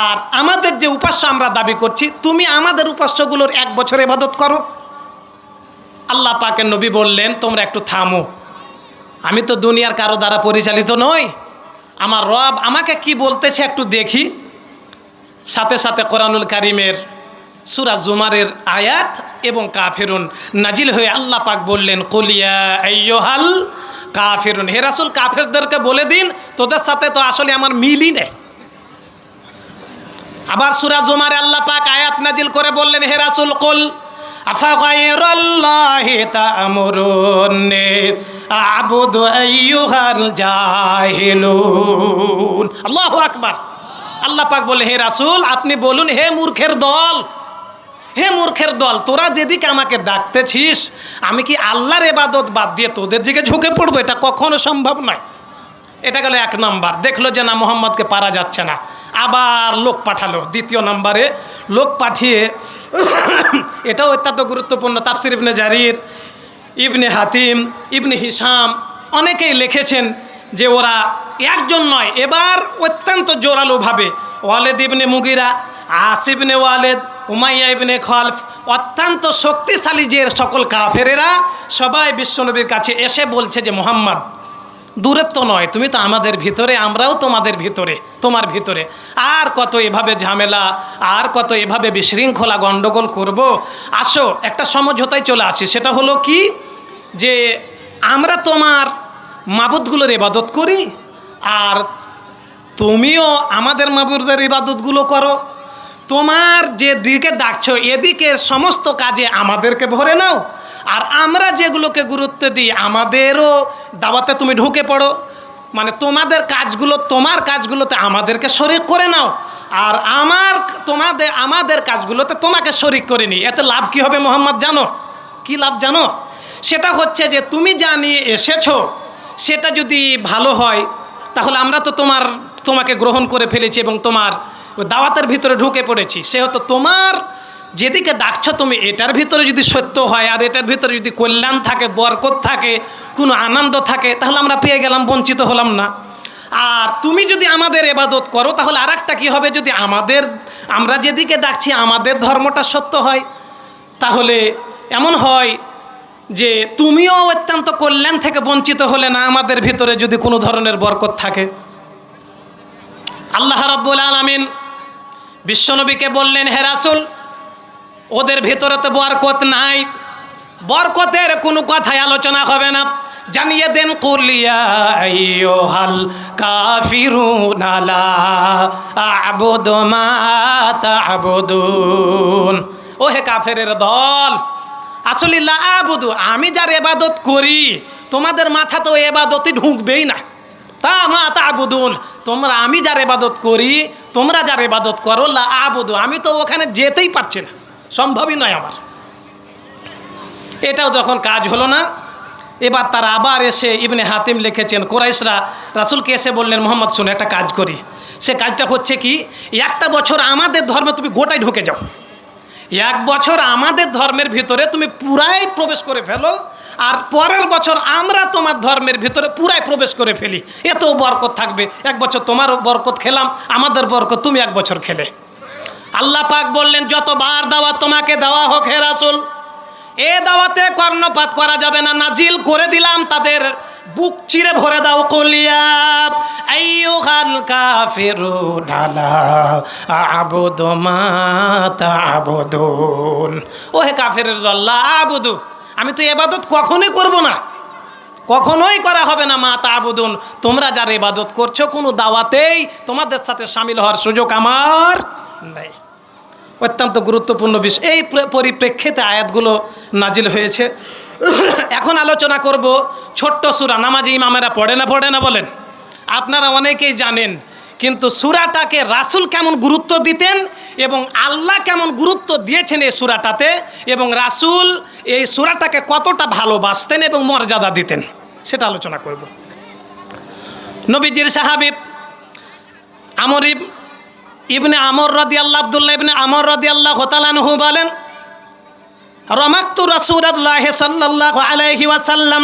আর আমাদের যে উপাস্য আমরা দাবি করছি তুমি আমাদের উপাস্যগুলোর 1 বছর ইবাদত করো। আল্লাহ পাকের নবী বললেন, তোমরা একটু থামো, আমি তো দুনিয়ার কারো দ্বারা পরিচালিত নই, আমার রব আমাকে কি বলতেছে একটু দেখি। সাথে সাথে কোরআনুল কারিমের সূরা জুমারের আয়াত এবং কাফিরুন নাজিল হয়ে আল্লাহ পাক বললেন, কুল ইয়া আইয়ুহাল কাফিরুন, হে রাসূল কাফেরদেরকে বলে দিন তোদের সাথে তো আসলে আমার মিলই নেই। আবার সূরা জুমারে আল্লাহ পাক আয়াত নাজিল করে বললেন, হে রাসূল কুল আফাগায়রাল্লাহি তা'মুরুনি আ'বুদু আইয়ুহাল জাহিলুন। আল্লাহু আকবার। আল্লাহ পাক বলে, হে রাসূল আপনি বলুন, হে মূর্খের দল, হে মূর্খের দল, তোরা যেদিকে আমাকে ডাকতেছিস আমি কি আল্লাহর ইবাদত বাদ দিয়ে তোদের দিকে ঝুঁকে পড়বো? এটা কখনো সম্ভব নয়। এটা গেল 1 নাম্বার, দেখলো যে না মোহাম্মদকে পারা যাচ্ছে না, আবার লোক পাঠালো। 2য় নাম্বারে লোক পাঠিয়ে, এটাও অত্যন্ত গুরুত্বপূর্ণ, তাফসির ইবনে জারির, ইবনে হাতিম, ইবনে হিসাম অনেকেই লিখেছেন যে ওরা একজন নয়, এবার অত্যন্ত জোরালোভাবে ওয়ালেদ ইবনে মুগিরা, আসিফ ইবনে ওয়ালেদ, উমাইয়া ইবনে খলফ, অত্যন্ত শক্তিশালী যে সকল কাফেরেরা সবাই বিশ্বনবীর কাছে এসে বলছে যে মোহাম্মদ দূরের তো নয়, তুমি তো আমাদের ভিতরে, আমরাও তোমাদের ভিতরে, তোমার ভিতরে আর কত এভাবে ঝামেলা, আর কত এভাবে বিশৃঙ্খলা গণ্ডগোল করব। আসো একটা সমঝোতায় চলে আসি, সেটা হলো কি, যে আমরা তোমার মাবুদগুলোর ইবাদত করি আর তুমিও আমাদের মাবুদের ইবাদতগুলো করো, তোমার যে দিকে ডাকছো এদিকে সমস্ত কাজে আমাদেরকে ভরে নাও, আর আমরা যেগুলোকে গুরুত্ব দিই আমাদেরও দাওয়াতে তুমি ঢুকে পড়ো, মানে তোমাদের কাজগুলো, তোমার কাজগুলোতে আমাদেরকে শরিক করে নাও, আর আমাদের কাজগুলোতে তোমাকে শরিক করে নিই। এতে লাভ কি হবে মোহাম্মদ জানো? কি লাভ জানো? সেটা হচ্ছে যে তুমি যা নিয়ে এসেছো সেটা যদি ভালো হয় তাহলে আমরা তো তোমাকে গ্রহণ করে ফেলেছি এবং তোমার দাওয়াতের ভিতরে ঢুকে পড়েছি, সেহেতু তোমার যেদিকে ডাকছো তুমি এটার ভিতরে যদি সত্য হয় আর এটার ভিতরে যদি কল্যাণ থাকে, বরকত থাকে, কোনো আনন্দ থাকে, তাহলে আমরা পেয়ে গেলাম, বঞ্চিত হলাম না। আর তুমি যদি আমাদের ইবাদত করো তাহলে আর একটা কী হবে, যদি আমরা যেদিকে ডাকছি আমাদের ধর্মটা সত্য হয় তাহলে এমন হয় যে তুমিও অত্যন্ত কল্যাণ থেকে বঞ্চিত হলে না, আমাদের ভিতরে যদি কোনো ধরনের বরকত থাকে। আল্লাহ রাব্বুল আলামিন বিশ্বনবীকে বললেন, হে রাসূল ওদের ভিতরে তো বরকত নাই, বরকতের কোনো কথাই আলোচনা হবে না, জানিয়ে দেন কুল ইয়া আইয়ুহাল কাফিরুনা লা আ'বুদু মা তা'বুদুন। ও হে কাফেরের দল, আসলে লা আ'বুদু, আমি যার ইবাদত করি তোমাদের মাথা তো ইবাদতই ঢুকবেই না, তা মা তা'বুদুন, তোমরা আমি যার ইবাদত করি তোমরা যার ইবাদত করো, লা আ'বুদু, আমি তো ওখানে যেতেই পারছি না, সম্ভবই নয় আমার। এটাও যখন কাজ হলো না, এবার তারা আবার এসে ইবনে হাতিম লিখেছেন, কুরাইশরা রাসূলকে এসে বললেন, মোহাম্মদ শুনে একটা কাজ করি, সে কাজটা হচ্ছে কি, 1 বছর আমাদের ধর্মে তুমি গোটাই ঢুকে যাও, 1 বছর আমাদের ধর্মের ভিতরে তুমি পুরাই প্রবেশ করে ফেলো, আর পরের বছর আমরা তোমার ধর্মের ভিতরে পুরাই প্রবেশ করে ফেলি, এত বরকত থাকবে। 1 বছর তোমার বরকত খেলাম, আমাদের বরকত তুমি 1 বছর খেলে। আল্লাহ পাক বললেন, যতবার দাওয়াত তোমাকে দেওয়া হোক হে রাসূল, এ দাওয়াতে কর্ণপাত করা যাবে না, নাজিল করে দিলাম তাদের বুক চিরে ভরে দাও কুলিয়া আইয়ুহাল কাফিরুন লা আ'বুদু মা তা'বুদুন। ও হে কাফেরের দল, লা আ'বুদু, আমি তো ইবাদত কখনোই করব না, কখনোই করা হবে না। মা তা'বুদুন, তোমরা যার ইবাদত করছো কোনো দাওয়াতেই তোমাদের সাথে শামিল হওয়ার সুযোগ আমার নেই। অত্যন্ত গুরুত্বপূর্ণ বিষয়। এই পরিপ্রেক্ষিতে আয়াতগুলো নাজিল হয়েছে। এখন আলোচনা করব ছোট্ট সূরা। নামাজি ইমামেরা পড়ে না বলেন? আপনারা অনেকেই জানেন, কিন্তু সূরাটাকে রাসূল কেমন গুরুত্ব দিতেন এবং আল্লাহ কেমন গুরুত্ব দিয়েছেন এই সূরাটাতে, এবং রাসূল এই সূরাটাকে কতটা ভালোবাসতেন এবং মর্যাদা দিতেন, সেটা আলোচনা করব। নবীজির সাহাবী ইবনে আমর রাদিয়াল্লাহু আব্দুল্লাহ ইবনে আমর রাদিয়াল্লাহু তাআলা আনহু বলেন, রামাতু রাসূলুল্লাহ সাল্লাল্লাহু আলাইহি ওয়াসাল্লাম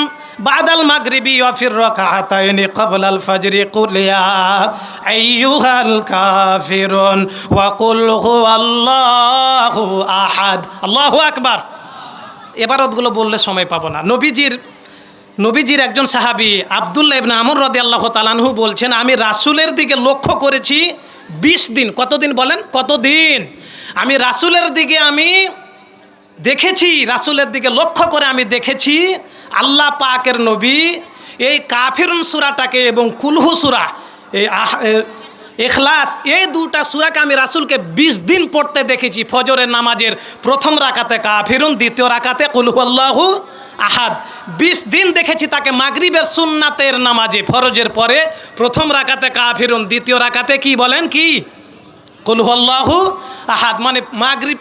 বাদাল মাগরিবি ওয়া ফির রাকাতাইনি ক্বাবলাল ফাজরি কুল ইয়া আইয়ুহাল কাফিরুন ওয়া কুল হুয়াল্লাহু আহাদ। আল্লাহু আকবার। ইবারতগুলো বললে সময় পাবো না। নবীজির একজন সাহাবী আব্দুল্লাহ ইবনে আমর রাদিয়াল্লাহু তাআলা আনহু বলছেন, আমি রাসূলের দিকে লক্ষ্য করেছি 20 দিন। কতদিন বলেন? কতদিন? আমি রাসূলের দিকে দেখেছি, রাসূলের দিকে লক্ষ্য করে আমি দেখেছি আল্লাহ পাকের নবী এই কাফিরুন সূরাটাকে এবং কুলহু সূরা, এই ইখলাস, এই দুটা সূরাকে আমি রাসূলকে 20 দিন পড়তে দেখেছি। ফজরের নামাজের প্রথম রাকাতে কাফিরুন, দ্বিতীয় রাকাতে কুল হুয়াল্লাহু আহাদ। 20 দিন দেখেছি তাকে মাগরিবের সুন্নাতের নামাজে, ফরজের পরে প্রথম রাকাতে কাফিরুন, দ্বিতীয় রাকাতে কি বলেন? কি? কুল হুয়াল্লাহু আহাদ। মানে মাগরিব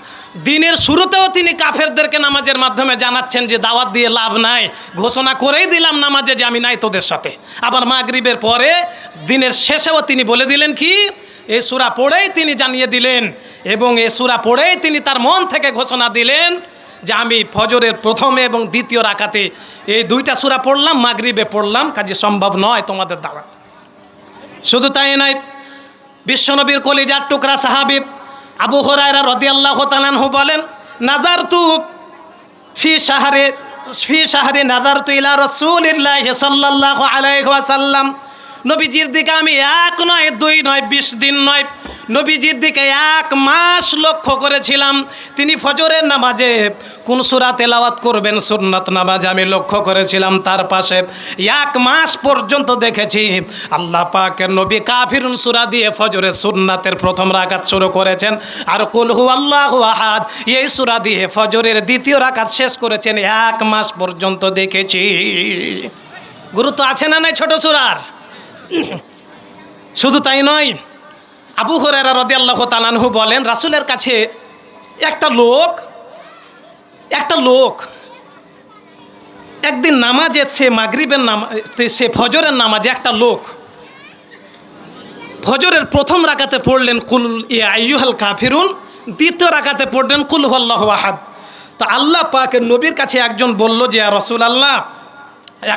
দিনের শুরুতেও তিনি কাফেরদেরকে নামাজের মাধ্যমে জানাচ্ছেন যে দাওয়াত দিয়ে লাভ নাই, ঘোষণা করেই দিলাম নামাজে যে আমি নাই তোদের সাথে। আবার মাগরিবের পরে দিনের শেষেও তিনি বলে দিলেন কি? এই সূরা পড়েই তিনি জানিয়ে দিলেন, এবং এই সূরা পড়েই তিনি তার মন থেকে ঘোষণা দিলেন যে আমি ফজরের প্রথমে এবং দ্বিতীয় রাকাতে এই দুইটা সূরা পড়লাম, মাগরিবে পড়লাম, কাজে সম্ভব নয় তোমাদের দাওয়াত। শুধু তাই নয়, বিশ্বনবীর কলিজার টুকরা সাহাবী আবু হুরায়রা রাদিয়াল্লাহু তাআলা আনহু বলেন, নাজারতু ফি শাহরি নাজারতু ইলা রাসূলিল্লাহি সাল্লাল্লাহু আলাইহি ওয়াসাল্লাম। নবীজির দিকে আমি 1 নয় 2 নয় 20 দিন নয়, নবীজির দিকে 1 মাস লক্ষ্য করেছিলাম। তিনি ফজরের নামাজে কোন সূরা তেলাওয়াত করবেন, সুন্নাত নামাজে আমি লক্ষ্য করেছিলাম তার পাশে। 1 মাস পর্যন্ত দেখেছি আল্লাহ পাকের নবী কাফিরুন সূরা দিয়ে ফজরের সুন্নাতের প্রথম রাকাত শুরু করেছেন, আর কুল হুয়াল্লাহু আহাদ এই সূরা দিয়ে ফজরের দ্বিতীয় রাকাত শেষ করেছেন। 1 মাস পর্যন্ত দেখেছি। গুরুত্ব আছে না নাই ছোট সূরার? শুধু তাই নয়, আবু হুরায়রা রাদিয়াল্লাহু তাআলা আনহু বলেন, রাসূলের কাছে একটা লোক একদিন নামাজে, মাগরিবের নামাজে, ফজরের নামাজে একটা লোক ফজরের প্রথম রাকাতে পড়লেন কুল ইয়া আইয়ুহাল কাফিরুন, দ্বিতীয় রাকাতে পড়লেন কুল হুয়াল্লাহু আহাদ। তো আল্লাহ পাকের নবীর কাছে একজন বলল যে, ইয়া রাসূলুল্লাহ,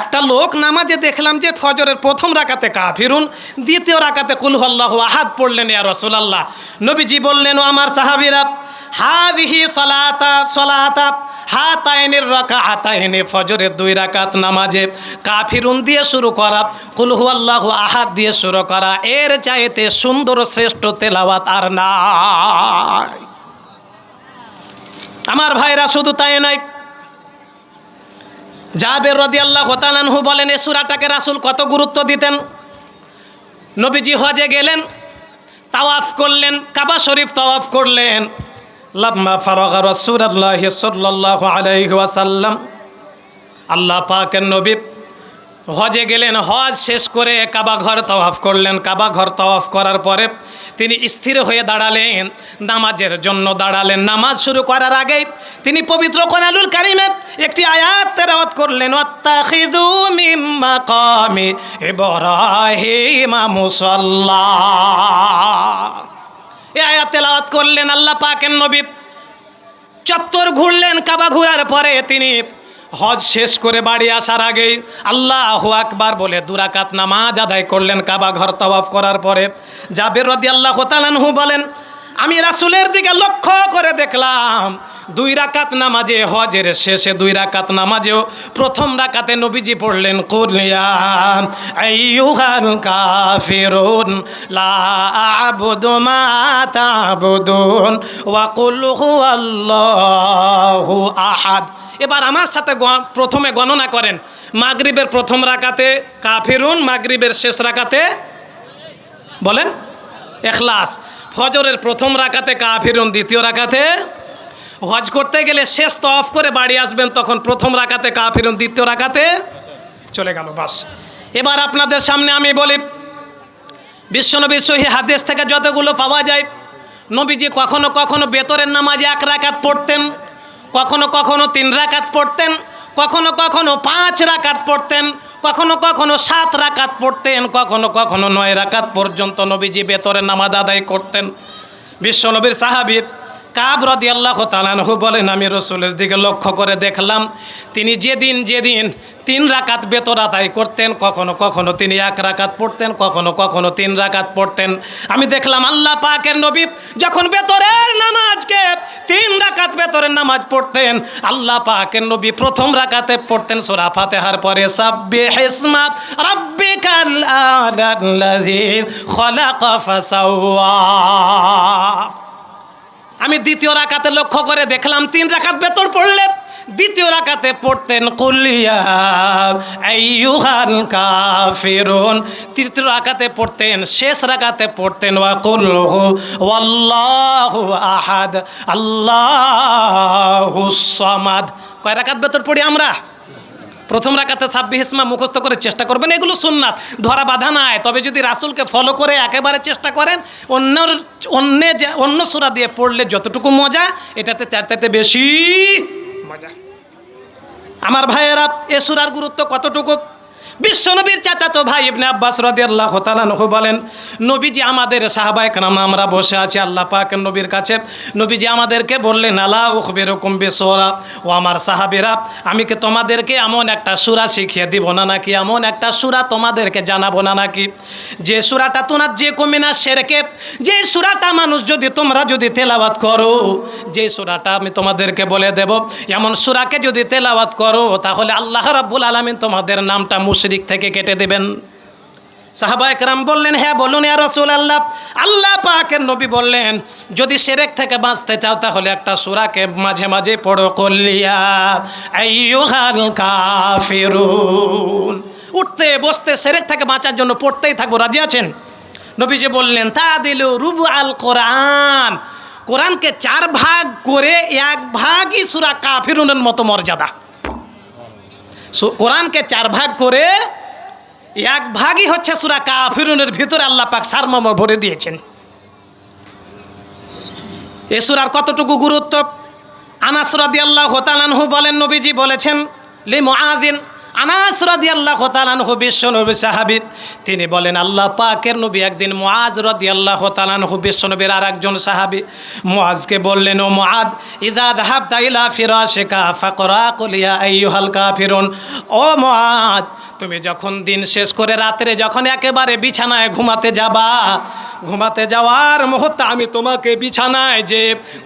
একটা লোক নামাজে দেখলাম যে ফজরের প্রথম রাকাতে কাফিরুন, দ্বিতীয় রাকাতে কুল হুয়াল্লাহু আহাদ পড়লেন, ইয়া রাসূলুল্লাহ। নবীজি বললেন, ও আমার সাহাবীরা, হাযিহি সালাতা হাতাইনির রাকাতাইনি, ফজরের 2 রাকাত নামাজে কাফিরুন দিয়ে শুরু করা, কুল হুয়াল্লাহু আহাদ দিয়ে শুরু করা, এর চাইতে সুন্দর শ্রেষ্ঠ তেলাওয়াত আর নাই। আমার ভাইরা, শুধু তাই নয়, জাবের রাদিয়াল্লাহু তাআলা আনহু বলেন, এই সূরাটাকে রাসূল কত গুরুত্ব দিতেন। নবীজি হজে গেলেন, তাওয়াফ করলেন, কাবা শরীফ তাওয়াফ করলেন। লাম্মা ফারাগা রাসূলুল্লাহি সাল্লাল্লাহু আলাইহি ওয়াসাল্লাম, আল্লাহ পাকের নবী হজে গেলেন, হজ শেষ করে কাবা ঘর তাওয়াফ করলেন। কাবা ঘর তাওয়াফ করার পরে তিনি স্থির হয়ে দাঁড়ালেন, নামাজের জন্য দাঁড়ালেন। নামাজ শুরু করার আগেই তিনি পবিত্র কোরআনুল কারীমের একটি আয়াত তেলাওয়াত করলেন, ওয়াত্তাখিযু মিন মাকামি ইব্রাহিমা মুসাল্লা। এই আয়াত তেলাওয়াত করলেন আল্লাহ পাকের নবী। চত্বর ঘুরলেন। কাবা ঘোরার পরে তিনি হজ শেষ করে বাড়ি আসার আগেই আল্লাহু আকবার বলে 2 রাকাত নামাজ আদায় করলেন কাবা ঘর তাওয়াফ করার পরে। জাবের রাদিয়াল্লাহু তাআলা আনহু বলেন, আমি রাসূলের দিকে লক্ষ্য করে দেখলাম 2 রাকাত নামাজে, হজের শেষে 2 রাকাত নামাজেও প্রথম রাকাতে নবীজি পড়লেন কুল ইয়া আইয়ুহাল কাফিরুন লা আ'বুদু মা তা'বুদুন ওয়া কুল হুয়াল্লাহু আহাদ। এবার আমার সাথে প্রথমে গণনা করেন। মাগরিবের প্রথম রাকাতে কাফিরুন, মাগরিবের শেষ রাকাতে বলেন ইখলাস, ফজরের প্রথম রাকাতে কাফিরুন, দ্বিতীয় রাকাতে। হজ করতে গেলে শেষ তওয়াফ করে বাড়ি আসবেন, তখন প্রথম রাকাতে কাফিরুন, দ্বিতীয় রাকাতে চলে গেল, বাস। এবার আপনাদের সামনে আমি বলি, বিশ্বনবীর সহিহ হাদিস থেকে যতগুলো পাওয়া যায়, নবীজি কখনো কখনো বেতরের নামাজে 1 রাকাত পড়তেন, কখনো কখনো 3 রাকাত পড়তেন, কখনো কখনো 5 রাকাত পড়তেন, কখনো কখনো 7 রাকাত পড়তেন, কখনো কখনো 9 রাকাত পর্যন্ত নবীজি বেতরের নামাজ আদায় করতেন। বিশ্বনবীর সাহাবী কাব রাদিয়াল্লাহু তাআলা আনহু বলেন, আমি রাসূলের দিকে লক্ষ্য করে দেখলাম তিনি যেদিন 3 রাকাত বেতর আদায় করতেন, কখনো কখনো তিনি 1 রাকাত পড়তেন, কখনো কখনো 3 রাকাত পড়তেন। আমি দেখলাম আল্লাহ পাকের নবী যখন বেতরের নামাজকে 3 রাকাত বেতরের নামাজ পড়তেন, আল্লাহ পাকের নবী প্রথম রাকাতে পড়তেন সূরা ফাতিহার পরে সাব্বিহিসমা রাব্বিকাল আ'লাল্লাযী খালাকা ফাসাওয়া। আমি দ্বিতীয় রাকাতে লক্ষ্য করে দেখলাম 3 রাকাত বেতর পড়লে দ্বিতীয় রাকাতে পড়তেন কুল ইয়া আইয়ুহাল কাফিরুন, তৃতীয় রাকাতে পড়তেন, শেষ রাকাতে পড়তেন ওয়া কুল হুয়াল্লাহু আহাদ আল্লাহুস সামাদ। কয় রাকাত বেতর পড়ি আমরা? প্রথম রাকাতে সাব্বিহিসমা মুখস্থ করে চেষ্টা করবেন, এগুলো সুন্নাত, ধরা বাধা নাই। তবে যদি রাসূলকে ফলো করে একেবারে চেষ্টা করেন, অন্য সূরা দিয়ে পড়লে যতটুকু মজা, এটাতে 4 চাইতে বেশি মজা। আমার ভাইয়েরা, এ সূরার গুরুত্ব কতটুকু? বিশ্বনবীর চাচাতো ভাই ইবনে আব্বাস রাদিয়াল্লাহু তাআলা আনহু বলেন, নবীজি আমাদের সাহাবায়ে কেরাম আমরা বসে আছি আল্লাহ পাকের নবীর কাছে, নবীজি আমাদেরকে বললেন, আলা উখবিরুকুম বিসূরা, ও আমার সাহাবীরা, আমি কি তোমাদেরকে এমন একটা সূরা শিখিয়ে দিব না নাকি, এমন একটা সূরা তোমাদেরকে জানাবো না নাকি, যে সূরাটা তুনাজ্জিকুম মিনাশ শিরকে, যে সূরাটা মানুষ তোমরা যদি তেলাওয়াত করো, যে সূরাটা আমি তোমাদেরকে বলে দেব, এমন সূরাকে যদি তেলাওয়াত করো, তাহলে আল্লাহ রাব্বুল আলামিন তোমাদের নামটা মুশরিক থেকে কেটে দেবেন। সাহাবায়ে কেরাম বললেন, হ্যাঁ বলুন ইয়া রাসূলুল্লাহ। আল্লাহ পাকের নবী বললেন, যদি শিরক থেকে বাঁচতে চাও তাহলে একটা সূরাকে মাঝে মাঝে পড়ো, কুল ইয়া আইয়ুহাল কাফিরুন। উঠতে বসতে শিরক থেকে বাঁচার জন্য পড়তেই থাকবো, রাজি আছেন? নবীজি বললেন, তাদিলু রুবু আল কোরআন, কোরআনকে 4 ভাগ করে 1 ভাগই সূরা কাফিরুনের মতো মর্যাদা। কোরআনকে 4 ভাগ করে 1 ভাগই হচ্ছে সূরা কাফিরুনের ভিতরে আল্লাহ পাক সারমর্ম ভরে দিয়েছেন। এ সূরার কতটুকু গুরুত্ব? আনাস রাদিয়াল্লাহু তাআলা আনহু বলেন, নবীজি বলেছেন লি মুআযিন, আনাস রাদিয়াল্লাহু তাআলা আনহু বিশ্বনবী সাহাবী, তিনি বলেন আল্লাহ পাকের নবী একদিন মুআজ রাদিয়াল্লাহু তাআলা আনহু বিশ্বনবীর আরেকজন সাহাবী মুআজকে বললেন, ও মুআদ, ইযা যাহাবতা ইলা ফিরাশিকা ফাকরা কুল ইয়া আইয়ুহাল কাফিরুন। ও মুআদ, তুমি যখন দিন শেষ করে রাতে যখন একেবারে বিছানায় ঘুমাতে যাবা, ঘুমাতে যাওয়ার মুহূর্তে আমি তোমাকে বিছানায় যে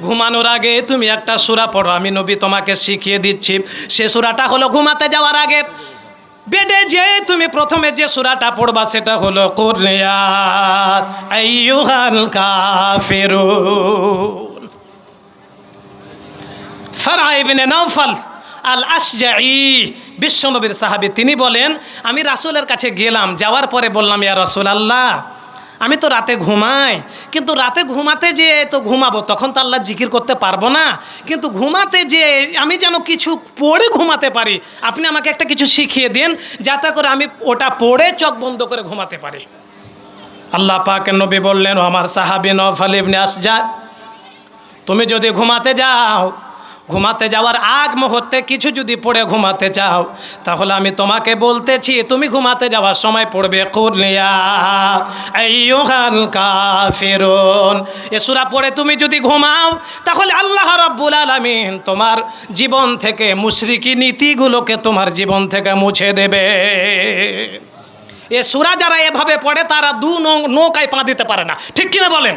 ঘুমানোর আগে তুমি একটা সূরা পড়ো, আমি নবী তোমাকে শিখিয়ে দিচ্ছি। সে সূরাটা হলো ঘুমাতে যাওয়ার আগে বেডে যে তুমি প্রথমে যে সূরাটা পড়বা সেটা হলো কুল ইয়া আইয়ুহাল কাফিরুন। ফারআ ইবনে নাওফাল আল আশজাঈ বিশ্বনবীর সাহাবী, তিনি বলেন, আমি রাসূলের কাছে গেলাম, যাওয়ার পরে বললাম, ইয়া রাসূলুল্লাহ, আমি তো রাতে ঘুমাই, কিন্তু রাতে ঘুমাতে যে তো ঘুমাবো, তখন তো আল্লাহ জিকির করতে পারবো না, কিন্তু ঘুমাতে যে আমি যেন কিছু পড়ে ঘুমাতে পারি, আপনি আমাকে একটা কিছু শিখিয়ে দেন যাতে করে আমি ওটা পড়ে চোখ বন্ধ করে ঘুমাতে পারি। আল্লাহ পাকের নবী বললেন, ও আমার সাহাবী নওফাল ইবনে আশজা, তুমি যদি ঘুমাতে যাও, ঘুমাতে যাওয়ার আগ মুহূর্তে কিছু যদি পড়ে ঘুমাতে চাও, তাহলে আমি তোমাকে বলতেছি তুমি ঘুমাতে যাওয়ার সময় পড়বে কুল ইয়া আইয়ুহাল কাফিরুন। এ সূরা পড়ে তুমি যদি ঘুমাও, তাহলে আল্লাহ রাব্বুল আলামিন তোমার জীবন থেকে মুশরিকি নীতিগুলোকে তোমার জীবন থেকে মুছে দেবে। এ সূরা যারা এভাবে পড়ে তারা 2 নৌকায় পা দিতে পারে না, ঠিক কিনা বলেন?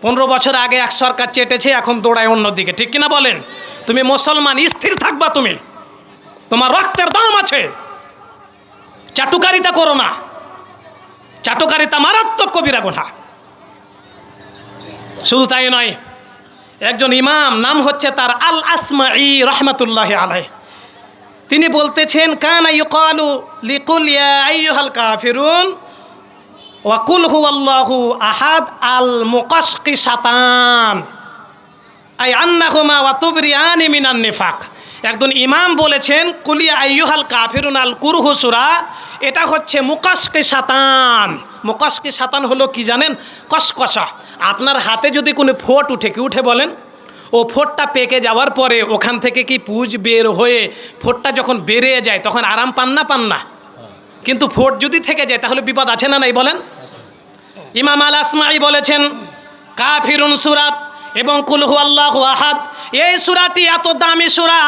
15 বছর আগে এক সরকার চেটেছে, এখন দৌড়ায় অন্যদিকে, ঠিক কিনা বলেন? তুমি মুসলমান, স্থির থাকবা, তুমি তোমার রক্তের দাম আছে, চাটুকারিতা করো না। চাটুকারিতা মারাত্মক কবিরা গুনাহ। শুধু তাই নয়, একজন ইমাম, নাম হচ্ছে তার আল আসমাঈ রহমাতুল্লাহি আলাইহি, তিনি বলতেছেন কানা ইউকালু লিকুল ইয়া আইয়ুহাল কাফিরুন ওয়া কুল হুয়াল্লাহু আহাদ আল মুকাশশিশাতান আই আন্নাহুমা ওয়া তুবরিয়ানি মিনান নিফাক। একজন ইমাম বলেছেন কুল ইয়া আইয়ুহাল কাফিরুন আল কুরহু সূরা, এটা হচ্ছে মুকাশশিশাতান। মুকাশশিশাতান হলো কি জানেন? কসকসা। আপনার হাতে যদি কোনো ফোঁট উঠে, কি উঠে বলেন? ও ফোঁটটা পেকে যাওয়ার পরে ওখান থেকে কি পুঁজ বের হয়ে ফোঁটটা যখন বেরিয়ে যায় তখন আরাম পান না? পান না? কিন্তু ফোঁট যদি থেকে যায় তাহলে বিপদ আছে না নাই বলেন? ইমাম আল আসমাঈ বলেছেন কাফিরুন সূরা এবং কুল হুয়াল্লাহু আহাদ, এই সূরাটি এত দামি সূরা,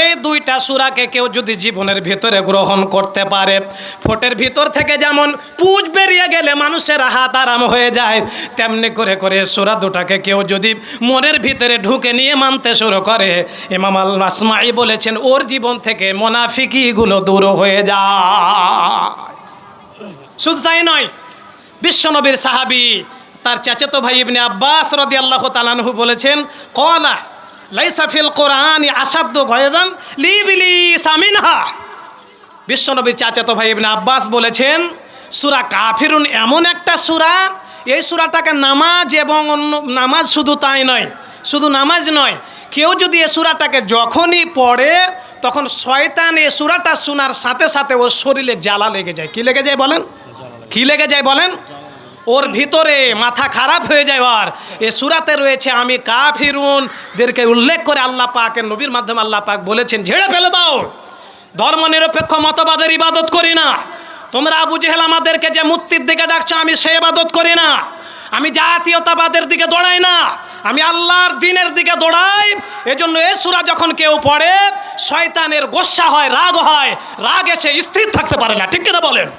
এই দুইটা সূরাকে কেউ যদি জীবনের ভিতরে গ্রহণ করতে পারে, ফোঁটের ভিতর থেকে যেমন পুঁজ বেরিয়ে গেলে মানুষের হাত আরাম হয়ে যায়, তেমনি করে করে সূরা দুটাকে কেউ যদি মনের ভিতরে ঢুকে নিয়ে মানতে শুরু করে, ইমাম আল আসমাঈ বলেছেন ওর জীবন থেকে মুনাফিকিগুলো দূর হয়ে যায়। শুধু তাই নয়, বিশ্বনবীর সাহাবী তার চাচাতো ভাই ইবনে আব্বাস রাদিয়াল্লাহু তাআলা আনহু বলেছেন ক্বালা লাইসা ফিল কোরআনি আসাদ্দু গায়যান লিইবলিস মিনহা। বিশ্বনবীর চাচাতো ভাই ইবনে আব্বাস বলেছেন সূরা কাফিরুন এমন একটা সূরা, এই সূরাটাকে নামাজ এবং নামাজ শুধু তাই নয়, শুধু নামাজ নয়, কেউ যদি এই সূরাটাকে যখনই পড়ে তখন শয়তান এই সূরাটা শোনার সাথে সাথে ওর শরীরে জ্বালা লেগে যায়। কি লেগে যায় বলেন? কি লেগে যায় বলেন? ওর ভিতরে মাথা খারাপ হয়ে যায়। আর এ সূরাতে রয়েছে আমি কাফিরুনদেরকে উল্লেখ করে আল্লাহ পাকের নবীর মাধ্যমে আল্লাহ পাক বলেছেন ঝেড়ে ফেলে দাও, ধর্মনিরপেক্ষ মতবাদের ইবাদত করি না। তোমরা আবু জেহেল আমাদেরকে যে মূর্তির দিকে ডাকছো, আমি সে ইবাদত করি না, আমি জাতীয়তাবাদের দিকে দৌড়াই না, আমি আল্লাহর দ্বীনের দিকে দৌড়াই। এজন্য এই সূরা যখন কেউ পড়ে শয়তানের গোসা হয়, রাগ হয়, রাগ এসে স্থির থাকতে পারে না। ঠিক কিনা বলেন?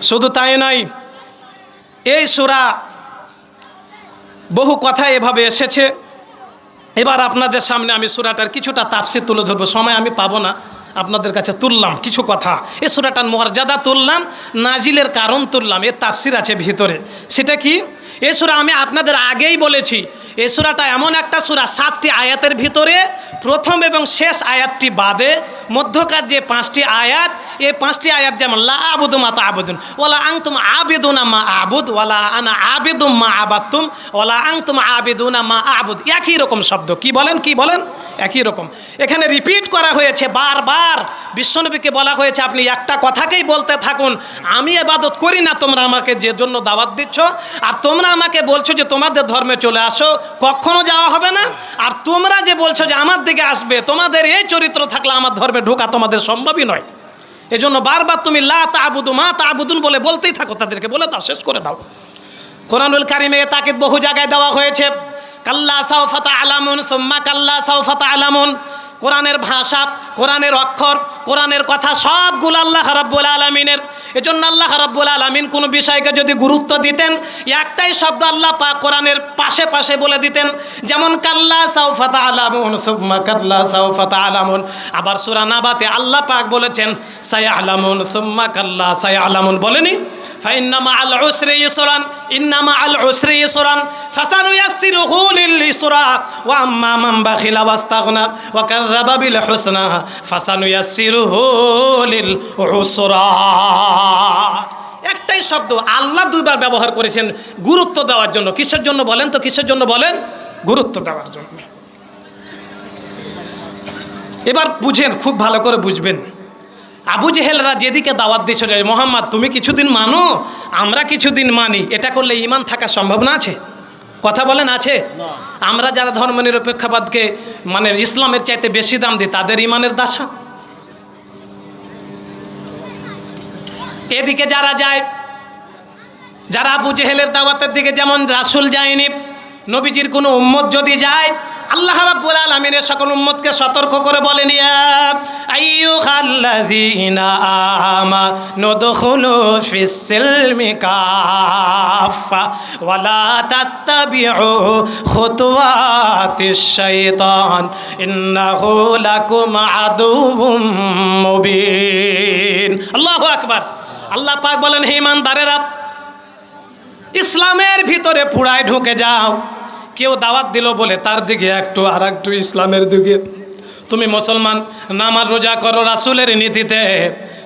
শুধু তাই নয়, এই সূরা বহু কথা এভাবে এসেছে। এবার আপনাদের সামনে আমি সূরাটার কিছুটা তাফসীর তুলে ধরবো, সময় আমি পাবো না, আপনাদের কাছে তুললাম কিছু কথা। এই সূরাটার মর্যাদা তুললাম, নাজিলের কারণ তুললাম, এর তাফসীর আছে ভিতরে। সেটা কি? এই সূরা আমি আপনাদের আগেই বলেছি, এই সূরাটা এমন একটা সূরা 7টি আয়াতের ভিতরে প্রথম এবং শেষ আয়াতটি বাদে মধ্যকার যে 5টি আয়াত, এই 5টি আয়াত যেমন লা আবুদু মা তা'বুদুন ওয়ালা আনতুম আবিদুনা মা আবুদ ওয়ালা আনা আবিদুম মা আবাদতুম ওয়ালা আনতুম আবিদুনা মা আবুদ, একই রকম শব্দ। কি বলেন? কি বলেন? একই রকম। এখানে রিপিট করা হয়েছে বারবার। বিশ্বনবীকে বলা হয়েছে আপনি একটা কথাকেই বলতে থাকুন, আমি ইবাদত করি না, তোমরা আমাকে যে জন্য দাওয়াত দিচ্ছ, আর তোমরা আমাকে বলছো যে তোমাদের ধর্মে চলে আসো, কখনো যাওয়া হবে না। আর তোমরা যে বলছো যে আমার দিকে আসবে, তোমাদের এই চরিত্র থাকলে আমার ধর্মে ঢোকা তোমাদের সম্ভবই নয়। এজন্য বারবার তুমি লা তা'বুদু মা তা'বুদুন বলে বলতেই থাকো, তাদেরকে বলে দাও, শেষ করে দাও। কোরআনুল কারিমে তাকিদ বহু জায়গায় দেওয়া হয়েছে, কাল্লা সাউফা তা'লামুন সুম্মা কাল্লা সাউফা তা'লামুন। কোরআনের ভাষা, কোরআনের অক্ষর, কোরআনের কথা সবগুলো আল্লাহ রাব্বুল আলামিনের। এজন্য আল্লাহ রাব্বুল আলামিন কোনো বিষয়কে যদি গুরুত্ব দিতেন, একটাই শব্দ আল্লাহ পাক কোরআনের পাশে পাশে বলে দিতেন, যেমন কাল্লা সাউফা তা'লামুন সুম্মা কাল্লা সাউফা তা'লামুন। আবার সূরা নাবাতে আল্লাহ পাক বলেছেন সায়ালামুন সুম্মা কাল্লা সায়ালামুন, বলেনি? ফাইন্না মাআল উসরি ইসরান ইন্না মাআল উসরি ইসরান ফাসানুয়াসসিরুহু লিল ইসরা ওয়া আম্মা মান বাখিলা ওয়াস্তাগনা ওয়া কাযযাবা বিল হুসনা ফাসানুয়াসসিরুহু লিল উসরা। একটাই শব্দ আল্লাহ দুইবার ব্যবহার করেছেন গুরুত্ব দেওয়ার জন্য। কিসের জন্য বলেন তো? কিসের জন্য বলেন? গুরুত্ব দেওয়ার জন্য। এবার বুঝেন, খুব ভালো করে বুঝবেন। আবু জেহেলরা যেদিকে দাওয়াত দিয়েছিল মোহাম্মদ তুমি কিছুদিন মানো, আমরা কিছুদিন মানি, এটা করলে ঈমান থাকার সম্ভাবনা আছে? কথা বলেন, আছে? আমরা যারা ধর্মনিরপেক্ষবাদকে মানে ইসলামের চাইতে বেশি দাম দিই, তাদের ঈমানের দাসা। এদিকে যারা যায়, যারা আবু জেহেলের দাওয়াতের দিকে যেমন রাসূল যায়নি, নবীজির কোনো উম্মত যদি যায়, আল্লাহ রাব্বুল আলামিন সকল উম্মতকে সতর্ক করে বলেন, ইয়া আইয়ুহাল্লাযীনা আমানু দুখুলু ফিস-সিলমি কাফা ওয়া লা তাত্তাবিউ খুতুওয়াতিশ শাইতান ইন্নাহু লাকুম আদুউম মুবিন। আল্লাহু আকবার। আল্লাহ পাক বলেন, হে ঈমানদারেরা, ইসলামের ভিতরে পুরায় ঢুকে যাও। কেউ দাওয়াত দিল বলে তার দিকে একটু আর একটু ইসলামের দিকে। তুমি মুসলমান, নামাজ রোজা করো রাসূলের নীতিতে।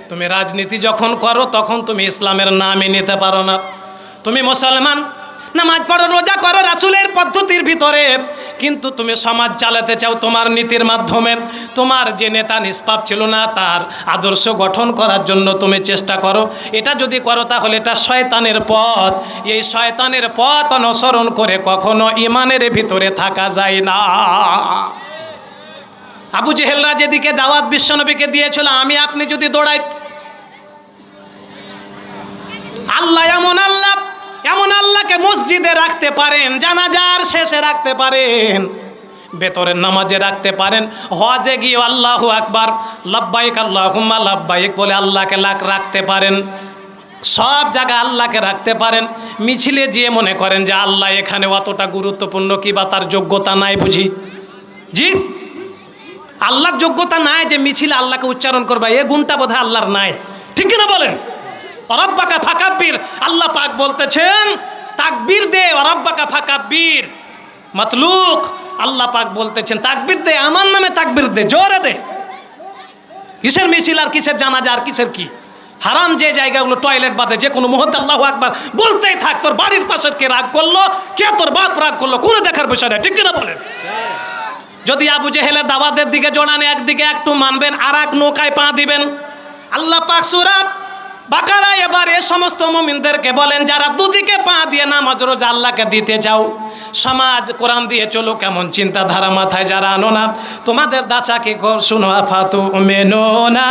তুমি রাজনীতি যখন করো তখন তুমি ইসলামের নামই নিতে পারো না। তুমি মুসলমান, নামাজ পড়ো রোজা করো রাসূলের পদ্ধতির ভিতরে, কিন্তু তুমি সমাজ চালাতে চাও তোমার নীতির মাধ্যমে। তোমার যে নেতা নিষ্পাপ ছিল না তার আদর্শ গঠন করার জন্য তুমি চেষ্টা করো। এটা যদি করো তাহলে এটা শয়তানের পথ। এই শয়তানের পথ অনুসরণ করে কখনো ঈমানের ভিতরে থাকা যায় না। আবু জেহেলরা যেদিকে দাওয়াত বিশ্বনবীকে দিয়েছিল, আমি আপনি যদি দৌড়াই, আল্লাহ এমন আল্লাহকে মসজিদে রাখতে পারেন, জানাজার শেষে রাখতে পারেন, বেতরের নামাজে রাখতে পারেন, হজে গিয়ে আল্লাহু আকবার লাব্বাইক আল্লাহুম্মা লাব্বাইক বলে আল্লাহকে রাখতে পারেন, সব জায়গায় আল্লাহকে রাখতে পারেন। মিছিলে যেয়ে মনে করেন যে আল্লাহ এখানে অতটা গুরুত্বপূর্ণ, কি বা তার যোগ্যতা নাই বুঝি? জি, আল্লাহর যোগ্যতা নাই যে মিছিলে আল্লাহকে উচ্চারণ করবা, এ গুণটা বোধহয় আল্লাহর নাই, ঠিক কিনা বলেন? রব্বাকা ফাকাব্বির, আল্লাহ পাক বলতেছেন তাকবীর দে, রব্বাকা ফাকাব্বির। মাতলুক আল্লাহ পাক বলতেছেন তাকবীর দে, আমার নামে তাকবীর দে, জোরে দে। কিসের মিছিল আর কিসের জানাজা আর কিসের কি? হারাম যে জায়গাগুলো, টয়লেট বাদে যে কোনো মুহূর্তে আল্লাহু আকবার বলতেই থাক। তোর বাড়ির পাশের কে রাগ করলো, কে তোর বাপ রাগ করলো, কোনো দেখার বিষয় না, ঠিক কিনা বলেন? যদি আবু জেহেলের দাওয়াতের দিকে জড়ানে একদিকে একটু মানবেন, আর এক নৌকায় পা দিবেন। আল্লাহ পাক সূরা বাকারা এবার এ সমস্ত মুমিনদেরকে বলেন, যারা দুদিকে পা দিয়ে নামাজ রোজা আল্লাহকে দিতে যাও, সমাজ কোরআন দিয়ে চলো, কেমন চিন্তাধারা মাথায় যারা আনো না, তোমাদের দাসাকে শুনো, আফাতু মেনুনা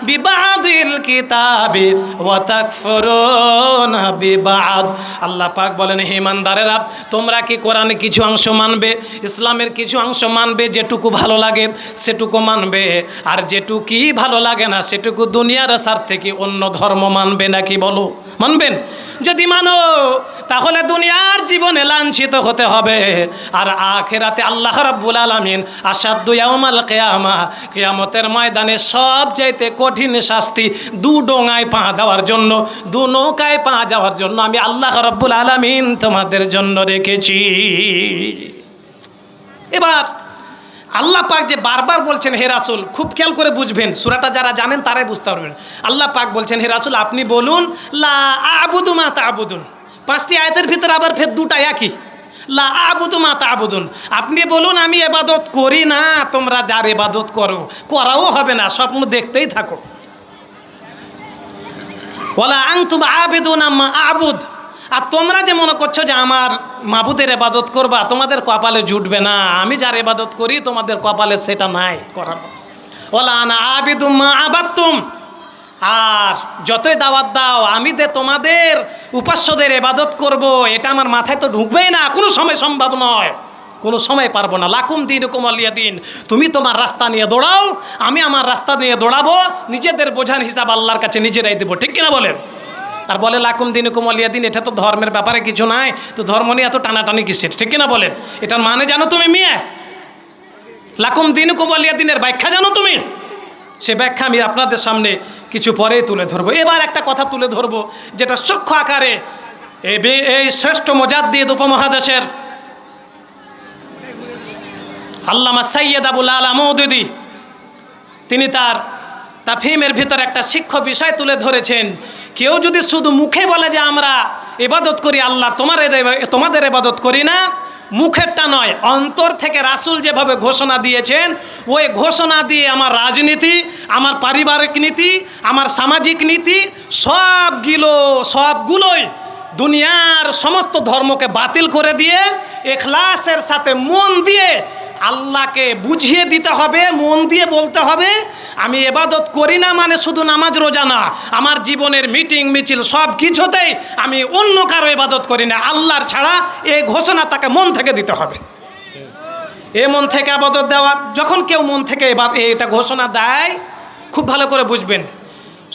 বিবাদিল কিতাবি ওয়া তাকফুরুনা বিবাদ। আল্লাহ পাক বলেন, হে ঈমানদারেরা, তোমরা কি কোরআনে কিছু অংশ মানবে, ইসলামের কিছু অংশ মানবে, যেটুকু ভালো লাগে সেটুকু মানবে, আর যেটুকুই ভালো লাগে না সেটুকু দুনিয়ার স্বার্থে কি অন্য ধর্ম মানবে নাকি? বলো, মানবেন? যদি মানো তাহলে দুনিয়ার জীবনে লাঞ্ছিত হতে হবে, আর আখিরাতে আল্লাহ রাব্বুল আলামিন আশাদ্দু ইয়াউমাল কিয়ামা, কিয়ামতের ময়দানে সবচাইতে কঠিন শাস্তি দু ডোঙায় পা দেওয়ার জন্য, দু নৌকায় পা যাওয়ার জন্য আমি আল্লাহ রাব্বুল আলামিন তোমাদের জন্য রেখেছি। এবার আল্লাহ পাক যে বারবার বলছেন, হে রাসূল, খুব খেয়াল করে বুঝবেন, সূরাটা যারা জানেন তারাই বুঝতে পারবেন। আল্লাহ পাক বলছেন, হে রাসূল, আপনি বলুন লা আ'বুদু মা তা'বুদুন। 5টি আয়াতের ভিতরে আবার ফের দুটা একই, লা আ'বুদু মা তা'বুদুন। আপনি বলুন আমি ইবাদত করি না, তোমরা যার ইবাদত করো, করাও হবে না, স্বপ্ন দেখতেই থাকো। ওয়ালা আনতুম আ'বিদুনা মা আ'বুদ। আর তোমরা যে মনে করছো যে আমার মাবুদের ইবাদত করবা, তোমাদের কপালে জুটবে না। আমি যার ইবাদত করি তোমাদের কপালে সেটা নাই করার। ওয়ালা আনা আবিদুম মা আবাদতুম। আর যতই দাওয়াত দাও আমি যে তোমাদের উপাস্যদের ইবাদত করব, এটা আমার মাথায় তো ঢুকবেই না, কোনো সময় সম্ভব নয়, কোনো সময় পারবো না। লাকুম দীনুকুম ওয়ালিয়া দীন। তুমি তোমার রাস্তা নিয়ে দৌড়াও, আমি আমার রাস্তা নিয়ে দৌড়াবো, নিজেদের বোঝার হিসাব আল্লাহর কাছে নিজেরাই দেবো, ঠিক কিনা বলেন? আর বলে লাকুম দীনুকুম ওয়ালিয়া দীন, এটা তো ধর্মের ব্যাপারে কিছু নাই, তো ধর্ম নিয়ে এত টানাটানি কিসের, ঠিক কিনা বলেন? এটার মানে জানো তুমি মিয়া? লাকুম দীনুকুম ওয়ালিয়া দীনের ব্যাখ্যা জানো তুমি? সে ব্যাখ্যা আমি আপনাদের সামনে কিছু পরেই তুলে ধরবো। এবার একটা কথা তুলে ধরবো যেটা সূক্ষ্ম আকারে এই শ্রেষ্ঠ মুজাদ্দিদ উপমহাদেশের আল্লামা সাইয়্যিদ আবুল আলা মওদুদী তিনি তার তাফহিমের ভিতর একটা শিক্ষা বিষয় তুলে ধরেছেন। কেউ যদি শুধু মুখে বলে যে আমরা ইবাদত করি আল্লাহ, তোমাদের ইবাদত করি না, মুখেরটা নয়, অন্তর থেকে রাসূল যেভাবে ঘোষণা দিয়েছেন ওই ঘোষণা দিয়ে আমার রাজনীতি, আমার পারিবারিক নীতি, আমার সামাজিক নীতি সবগুলোই দুনিয়ার সমস্ত ধর্মকে বাতিল করে দিয়ে ইখলাসের সাথে মন দিয়ে আল্লাহকে বুঝিয়ে দিতে হবে, মন দিয়ে বলতে হবে আমি ইবাদত করি না মানে শুধু নামাজ রোজা না, আমার জীবনের মিটিং মিছিল সব কিছুতেই আমি অন্য কারো ইবাদত করি না, আল্লাহর ছাড়া এই ঘোষণা তাকে মন থেকে দিতে হবে। এ মন থেকে আবাদত দেওয়া, যখন কেউ মন থেকে এটা ঘোষণা দেয়, খুব ভালো করে বুঝবেন,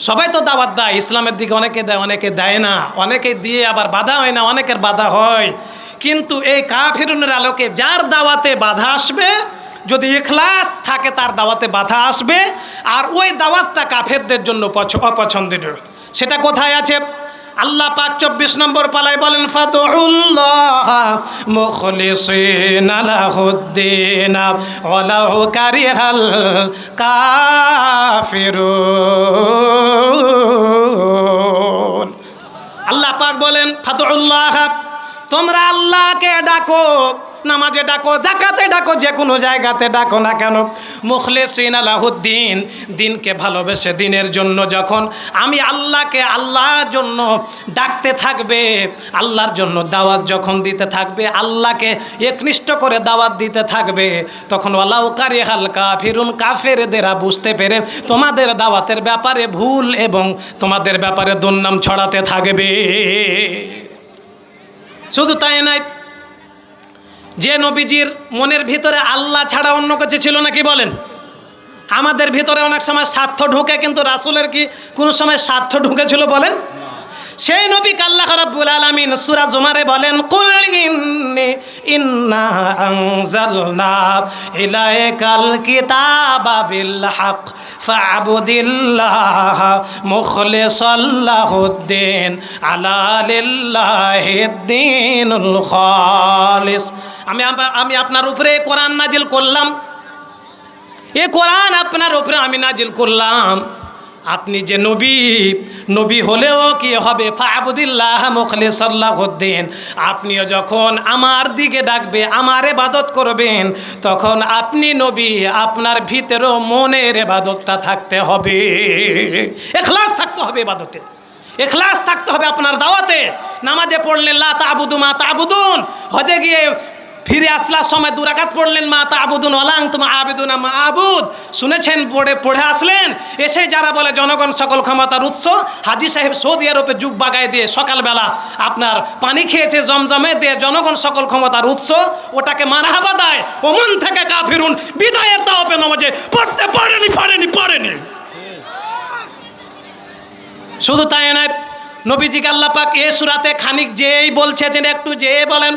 সবাই তো দাওয়াত দেয় ইসলামের দিকে, অনেকে দেয় অনেকে দেয় না, অনেকে দিয়ে আবার বাধা হয় না, অনেকের বাধা হয়। কিন্তু এই কাফিরুনের আলোকে যার দাওয়াতে বাধা আসবে, যদি ইখলাস থাকে তার দাওয়াতে বাধা আসবে, আর ওই দাওয়াতটা কাফেরদের জন্য অপছন্দের। সেটা কোথায় আছে? আল্লাহ পাক 24 নম্বর পালায় বলেন, ফাদউল্লাহ মুখলিসিনা লাহুদ্দিন ওয়ালাউ কারিহাল কাফিরুন। আল্লাহ পাক বলেন, ফাদউল্লাহ, তোমরা আল্লাহকে ডাকো, নামাজে ডাকো, যাকাতে ডাকো, যে কোনো জায়গাতে ডাকো না কেন, মুখলিসিনা লাহুদ্দিন, দিনকে ভালোবেসে, দিনের জন্য। যখন আমি আল্লাহকে আল্লাহর জন্য ডাকতে থাকবে, আল্লাহর জন্য দাওয়াত যখন দিতে থাকবে, আল্লাহকে একনিষ্ঠ করে দাওয়াত দিতে থাকবে, তখন ওয়ালাউ কারিহাল কাফিরুন, কাফেরদেরা বুঝতে পেরে তোমাদের দাওয়াতের ব্যাপারে ভুল এবং তোমাদের ব্যাপারে দুর্নাম ছড়াতে থাকবে। শুধু তাই নয়, যে নবীজির মনের ভিতরে আল্লাহ ছাড়া অন্য কিছু ছিল না, কি বলেন? আমাদের ভিতরে অনেক সময় স্বার্থ ঢুকে, কিন্তু রাসূলের কি কোনো সময় স্বার্থ ঢুকেছিল বলেন? সেই নবীকে আল্লাহ রাব্বুল আলামিন সূরা জুমারে বলেন, কুল ইন্না আনজালনা ইলাইকাল কিতাবা বিল হক ফা'বুদিল্লাহ মুখলিসাল লাহুদ্দিন আলা লিল্লাহিদ্দীনুল খালিস। আমি আপনার উপরে কোরআন নাজিল করলাম, এ কোরআন আপনার উপরে আমি নাজিল করলাম। আপনি যে নবী হলেও কি হবে, ফা'বুদিল্লাহ মুখলিসাল লাহুদ্দিন, আপনিও যখন আমার দিকে ডাকবে, আমার ইবাদত করবেন, তখন আপনি নবী, আপনার ভিতরেও মনের ইবাদতটা থাকতে হবে, ইখলাস থাকতে হবে ইবাদতে, ইখলাস থাকতে হবে আপনার দাওয়াতে। নামাজে পড়লেন লা তা'বুদু মা তা'বুদুন, হজে গিয়ে ফিরে আসলার সময় 2 রাকাত পড়লেন মা তা'বুদুন ওয়া লা আনতুম আবিদুনা মা আবুদ, শুনেছেন, পড়ে আসলেন, এসে যারা বলে জনগণ সকল ক্ষমতার উৎস, হাজী সাহেব সৌদি আরবে যুগ বাগায় দিয়ে সকালবেলা আপনার পানি খেয়েছে জমজমে দিয়ে, জনগণ সকল ক্ষমতার উৎস, ওটাকে মারহাবা দেয়, ওমন থেকে কাফিরুন বিদায়ের দাওয়াতে নামাজে পড়তে পড়েনি। শুধু তাই নয়, নবীজিকে আল্লাহ পাক এই সূরাতে খানিক যেই বলছেন, একটু যে বলেন,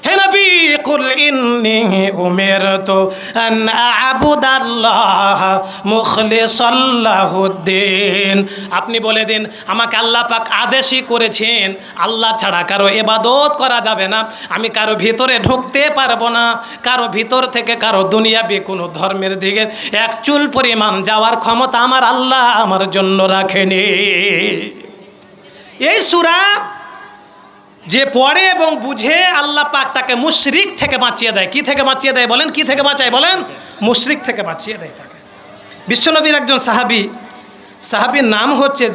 হে নবী, কুল ইন্নী উমিরতু আন আ'বুদাল্লাহ মুখলিসাল লাহুদ্দিন, আপনি বলে দিন, আমাকে আল্লাহ পাক আদেশই করেছেন আল্লাহ ছাড়া কারো ইবাদত করা যাবে না, আমি কারো ভিতরে ঢুকতে পারবো না, কারো ভিতর থেকে কারো দুনিয়াবি কোনো ধর্মের দিকে এক চুল পরিমাণ যাওয়ার ক্ষমতা আমার আল্লাহ আমার জন্য রাখেনি। এই সূরা যে পড়ে এবং বুঝে, আল্লাহ পাক তাকে মুশরিক থেকে বাঁচিয়ে দেয়। কি থেকে বাঁচিয়ে দেয় বলেন? কি থেকে বাঁচায় বলেন? মুশরিক থেকে বাঁচিয়ে দেয় তাকে। বিশ্বনবীর একজন সাহাবীর নাম হচ্ছে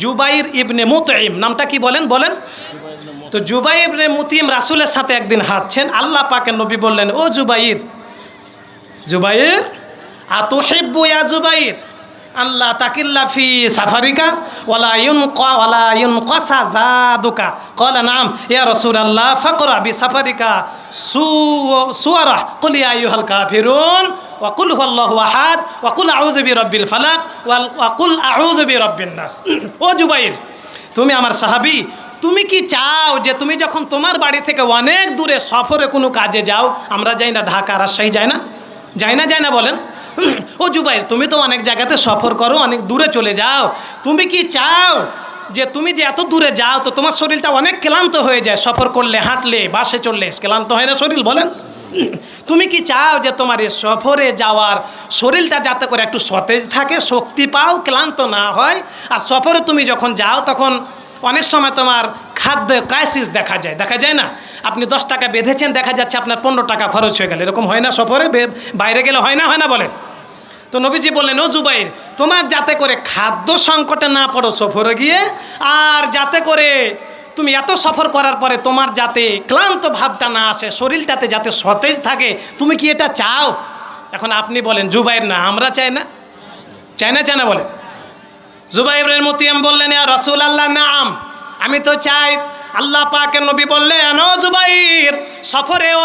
জুবাইর ইবনে মুতঈম। নামটা কি বলেন? তো জুবাইর ইবনে মুতঈম রাসূলের সাথে একদিন হাঁটছেন, আল্লাহ পাকের নবী বললেন, ও জুবাইর আতুহিব্বু ইয়া জুবাইর আল্লাহ তাকিল্লা ফি সাফারিকা ওয়ালা ইউনকাসা জাদুকা, ক্বালা নাম ইয়া রাসূলুল্লাহ, ফাকরা বি সাফারিকা সুওয়ারা কুল ইয়া আইয়ুহাল কাফিরুন ওয়া কুল হুয়াল্লাহু আহাদ ওয়া কুল আউযু বিরাব্বিল ফালাক ওয়া কুল আউযু বিরাব্বিন নাস। ও জুবাইর, তুমি আমার সাহাবী, তুমি কি চাও যে তুমি যখন তোমার বাড়ি থেকে অনেক দূরে সফরে কোনো কাজে যাও, আমরা যাই না, ঢাকা রাজশাহী যাই না বলেন, ও জুবাইর, তুমি তো অনেক জায়গাতে সফর করো, অনেক দূরে চলে যাও, তুমি কি চাও যে তুমি যে এত দূরে যাও, তো তোমার শরীরটা অনেক ক্লান্ত হয়ে যায়, সফর করলে, হাঁটলে, বাসে চললে ক্লান্ত হয় না শরীর বলেন? তুমি কি চাও যে তোমার এই সফরে যাওয়ার শরীরটা যাতে করে একটু সতেজ থাকে, শক্তি পাও, ক্লান্ত না হয়? আর সফরে তুমি যখন যাও, তখন অনেক সময় তোমার খাদ্যের ক্রাইসিস দেখা যায় না? আপনি 10 টাকা বেঁধেছেন, দেখা যাচ্ছে আপনার 15 টাকা খরচ হয়ে গেল, এরকম হয় না? সফরে বাইরে গেলে হয় না বলেন? তো নবীজি বললেন, ও জুবাইর, তোমার যাতে করে খাদ্য সংকটে না পড়ো সফরে গিয়ে, আর যাতে করে তুমি এত সফর করার পরে তোমার যাতে ক্লান্ত ভাবটা না আসে, শরীরটাতে যাতে সতেজ থাকে, তুমি কি এটা চাও? এখন আপনি বলেন, জুবাইর, না, আমরা চাই না বলে। জুবাইর ইবনে মুতঈম বললেন, ইয়া রাসূলুল্লাহ, নাম, আমি তো চাই। আল্লাহ পাকের নবী বললেন, ও জুবাইর, সফরেও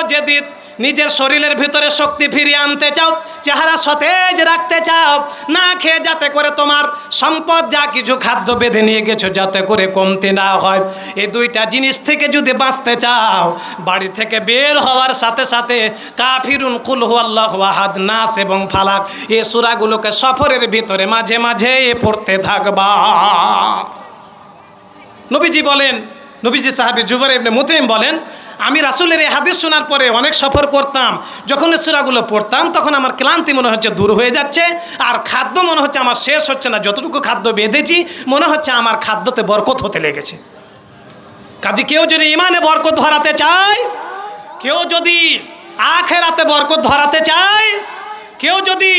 নিজের শরীরের ভিতরে শক্তি ফিরিয়ে আনতে চাও, চেহারা সতেজ রাখতে চাও, না খেয়ে যাতে করে তোমার সম্পদ যা কিছু খাদ্য বেঁধে নিয়ে গেছো যাতে করে কমতি না হয়, এই দুইটা জিনিস থেকে যদি বাঁচতে চাও, বাড়ি থেকে বের হওয়ার সাথে সাথে কাফিরুন, কুল হুয়াল্লাহু আহাদ, নাস এবং ফালাক এই সূরাগুলোকে সফরের ভিতরে মাঝে মাঝে পড়তে থাকবা। নবীজি বলেন, নবীজি সাহাবী জুবাইর ইবনে মুতঈম বলেন, আমি রাসূলের এই হাদিস শোনার পরে অনেক সফর করতাম, যখন এই সূরাগুলো পড়তাম তখন আমার ক্লান্তি মনে হচ্ছে দূর হয়ে যাচ্ছে, আর খাদ্য মনে হচ্ছে আমার শেষ হচ্ছে না, যতটুকু খাদ্য বেঁধেছি মনে হচ্ছে আমার খাদ্যতে বরকত হতে লেগেছে। কাজে কেউ যদি ইমানে বরকত ধরাতে চায়, কেউ যদি আখিরাতে বরকত ধরাতে চায়, কেউ যদি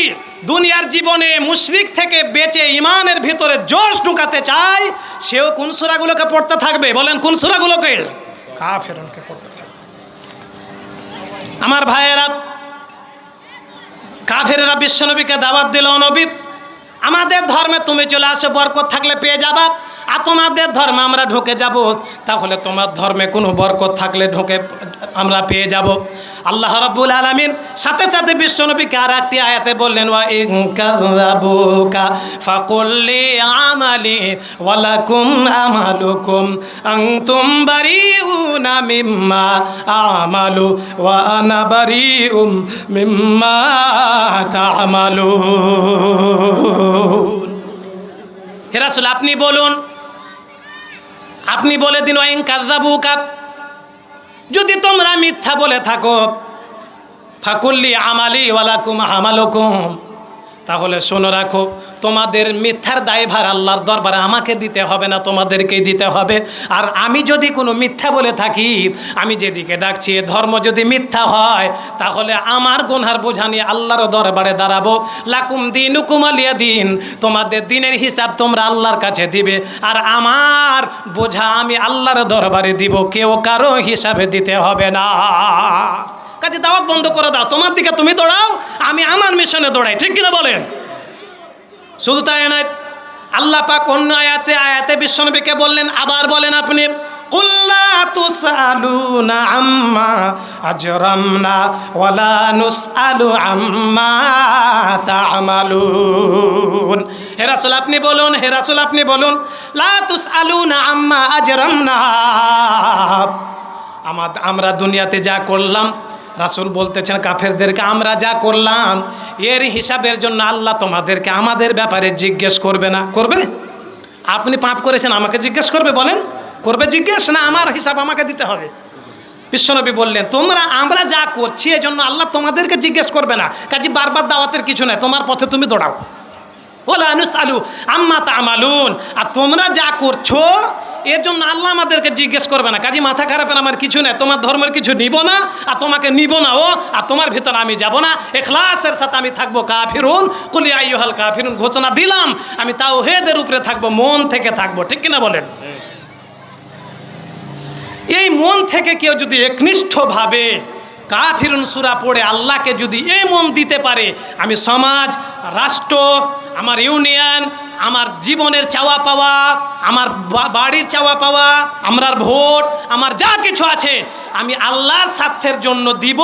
দুনিয়ার জীবনে মুশরিক থেকে বেঁচে ইমানের ভিতরে জোশ ঢুকাতে চায়, সেও কোন সূরাগুলোকে পড়তে থাকবে? বলেন কোন সূরাগুলোকে? কাফেরুনকে পড়তে থাকবে। আমার ভাইয়েরা, কাফেরেরা বিশ্বনবীকে দাওয়াত দিল, নবী আমাদের ধর্মে তুমি চলে আসো, বরকত থাকলে পেয়ে যাবা, আর তোমাদের ধর্মে আমরা ঢুকে যাব, তাহলে তোমার ধর্মে কোনো বরকত থাকলে ঢুকে আমরা পেয়ে যাব। আল্লাহ রাব্বুল আলামিন সাথে সাথে বিশ্বনবীকে আর একটি আয়াতে বললেন, ওয়া ইন কাযাবুকা ফাকুল লি আমালি ওয়া লাকুম আমালুকুম আনতুম বারিউনা মিম্মা আমালু ওয়া আনা বারিউম মিম্মা তা'মালুন। হে রাসূল আপনি বলুন, আপনি বলে দিন, ওয়া ইন কাযাবুকা, যদি তোমরা মিথ্যা বলে থাকো, ফাকুল্লি আমালি ওয়ালাকুম আমালুকুম, তাহলে শোনো রাখো, তোমাদের মিথ্যার দায়ভার আল্লাহর দরবারে আমাকে দিতে হবে না, তোমাদেরকেই দিতে হবে। আর আমি যদি কোনো মিথ্যা বলে থাকি, আমি যেদিকে ডাকছি এ ধর্ম যদি মিথ্যা হয়, তাহলে আমার গুনহার বোঝা নিয়ে আল্লাহর দরবারে দাঁড়াবো। লাকুম দীনুকুম ওয়ালিয়া দীন, তোমাদের দিনের হিসাব তোমরা আল্লাহর কাছে দিবে, আর আমার বোঝা আমি আল্লাহর দরবারে দিব, কেউ কারো হিসাবে দিতে হবে না। কাজে দাওয়াত বন্ধ করে দাও, তোমার দিকে তুমি দৌড়াও, আমি আমার মিশনে দৌড়াই, ঠিক কিনা বলেন? শুধু তাই নয়, আল্লাহ পাক অন্য আয়াতে বিশ্বনবীকে বললেন, আবার বলেন আপনি, কুল লা তুসআলুনা আম্মা আজরামনা ওয়ালা নুসআলু আম্মা তা'মালুন। হে রাসূল আপনি বলুন, হে রাসূল আপনি বলুন, লা তুসআলুনা আম্মা আজরামনা, আমরা দুনিয়াতে যা করলাম, রাসূল বলতেছেন কাফেরদেরকে, আমরা যা করলাম এর হিসাবের জন্য আল্লাহ তোমাদেরকে আমাদের ব্যাপারে জিজ্ঞেস করবে না। করবে? আপনি পাপ করেছেন আমাকে জিজ্ঞেস করবে? বলেন, করবে জিজ্ঞেস? না আমার হিসাব আমাকে দিতে হবে। বিশ্বনবী বললেন, আমরা যা করছি এজন্য আল্লাহ তোমাদেরকে জিজ্ঞেস করবে না। কাজে বারবার দাওয়াতের কিছু নেই, তোমার পথে তুমি দৌড়াও। ওয়ালা নুসআলু আম্মা তা'মালুন, আর তোমরা যা করছো এর জন্য আল্লাহ আমাদেরকে জিজ্ঞেস করবে না। কাজে মাথা খারাপের আমার কিছু নেই, তোমার ধর্মের কিছু নিব না, আর তোমাকে নিব না ও, আর তোমার ভিতরে আমি যাব না, ইখলাসের সাথে আমি থাকবো। কাফিরুন, কুল ইয়া আইয়ুহাল কাফিরুন ঘোষণা দিলাম, আমি তাওহীদের উপরে থাকবো, মন থেকে থাকবো, ঠিক কিনা বলেন? এই মন থেকে কেউ যদি একনিষ্ঠভাবে কাফিরুন সূরা পড়ে আল্লাহকে যদি এই মন দিতে পারে, আমি সমাজ, রাষ্ট্র, আমার ইউনিয়ন, আমার জীবনের চাওয়া পাওয়া, আমার বাড়ির চাওয়া পাওয়া, আমার ভোট, আমার যা কিছু আছে আমি আল্লাহর স্বার্থের জন্য দিব,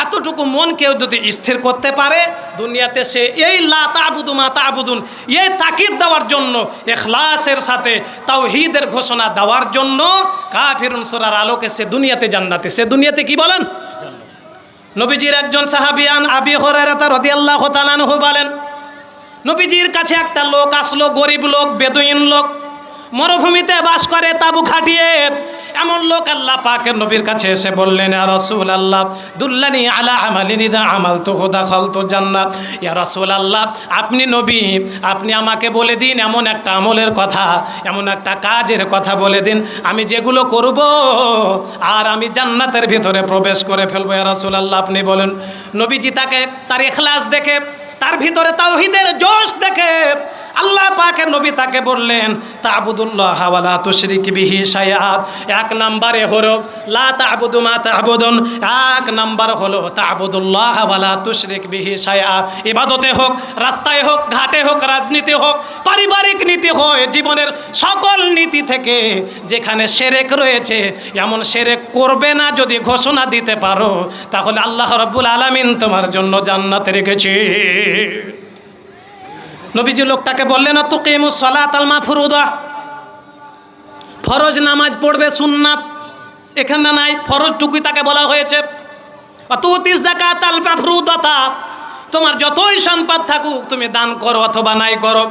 এতটুকু মন কেউ যদি স্থির করতে পারে, দুনিয়াতে সে এই লা তা'বুদু মা তা'বুদুন এই তাকিদ দেওয়ার জন্য, ইখলাসের সাথে তাওহীদের ঘোষণা দেওয়ার জন্য, কাফিরুন সূরার আলোকে সে দুনিয়াতে জান্নাতে, সে দুনিয়াতে কি বলেন? নবীজির একজন সাহাবিয়ান আবি হুরায়রা রাদিয়াল্লাহু তাআলা আনহু বলেন, নবীজির কাছে একটা লোক আসলো, গরিব লোক, বেদুইন লোক, মরুভূমিতে বাস করে তাবু খাটিয়ে। এমন লোক আল্লাহ পাকের নবীর কাছে এসে বললেন, ইয়া রাসূলুল্লাহ দুল্লানি আলা আমালিন ইযা আমালতুহু দাখালতু জান্নাত। ইয়া রাসূলুল্লাহ আপনি নবী, আপনি আমাকে বলে দিন এমন একটা আমলের কথা, এমন একটা কাজের কথা বলে দিন, আমি যেগুলো করব আর আমি জান্নাতের ভিতরে প্রবেশ করে ফেলবো। ইয়া রাসূলুল্লাহ আপনি বলেন। নবীজি তাকে তার ইখলাস দেখে, তার ভিতরে তাওহীদের জোশ দেখে আল্লাহ পাকের নবী তাকে বললেন তা'বুদুল্লাহ ওয়া লা তুশরিক বিহি শাইআ। এক নম্বরে হলো লা তা'বুদু মা তা'বুদুন, এক নম্বর হলো তা'বুদুল্লাহ ওয়া লা তুশরিক বিহি শাইআ। ইবাদতে হোক, রাস্তায় হোক, ঘাটে হোক, রাজনীতি হোক, পারিবারিক নীতি হয়, জীবনের সকল নীতি থেকে যেখানে শিরক রয়েছে এমন শিরক করবে না যদি ঘোষণা দিতে পারো, তাহলে আল্লাহ রাব্বুল আলামিন তোমার জন্য জান্নাতে রেখেছে। নবীজি লোকটাকে বললেন তুকিমুস সালাতাল মাফরুদা, ফরজ নামাজ পড়বে, সুন্নাত এখানে নাই, ফরজটুকুই তাকে বলা হয়েছে। তুতিস যাকাতাল মাফরুদাতা, তোমার যতই সম্পদ থাকুক তুমি দান করো অথবা নাই করো,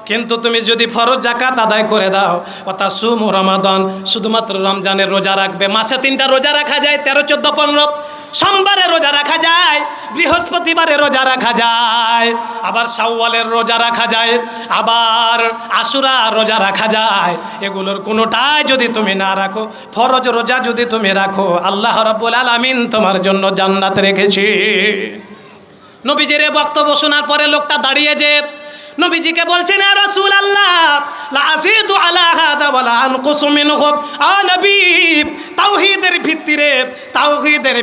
কিন্তু তুমি যদি ফরজ যাকাত আদায় করে দাও, অর্থাৎ সুমু রমাদান, শুধুমাত্র রমজানের রোজা রাখবে। মাসে 3টা রোজা রাখা যায়, 13, 14, 15। সোমবারে রোজা রাখা যায়, বৃহস্পতিবারে রোজা রাখা যায়, আবার শাওয়ালের রোজা রাখা যায়, আবার আশুরা রোজা রাখা যায়। এগুলোর কোনোটাই যদি তুমি না রাখো, ফরজ রোজা যদি তুমি রাখো, আল্লাহ রাব্বুল আলামিন তোমার জন্য জান্নাত রেখেছে। নবীজির বক্তব্য শোনার পরে লোকটা দাঁড়িয়ে যে নবীজিকে বলছেন, ইয়া রাসূলুল্লাহ লা আযীদু আলা হাযা ওয়া লা আনকুসু মিনহু। নবী, তাওহীদের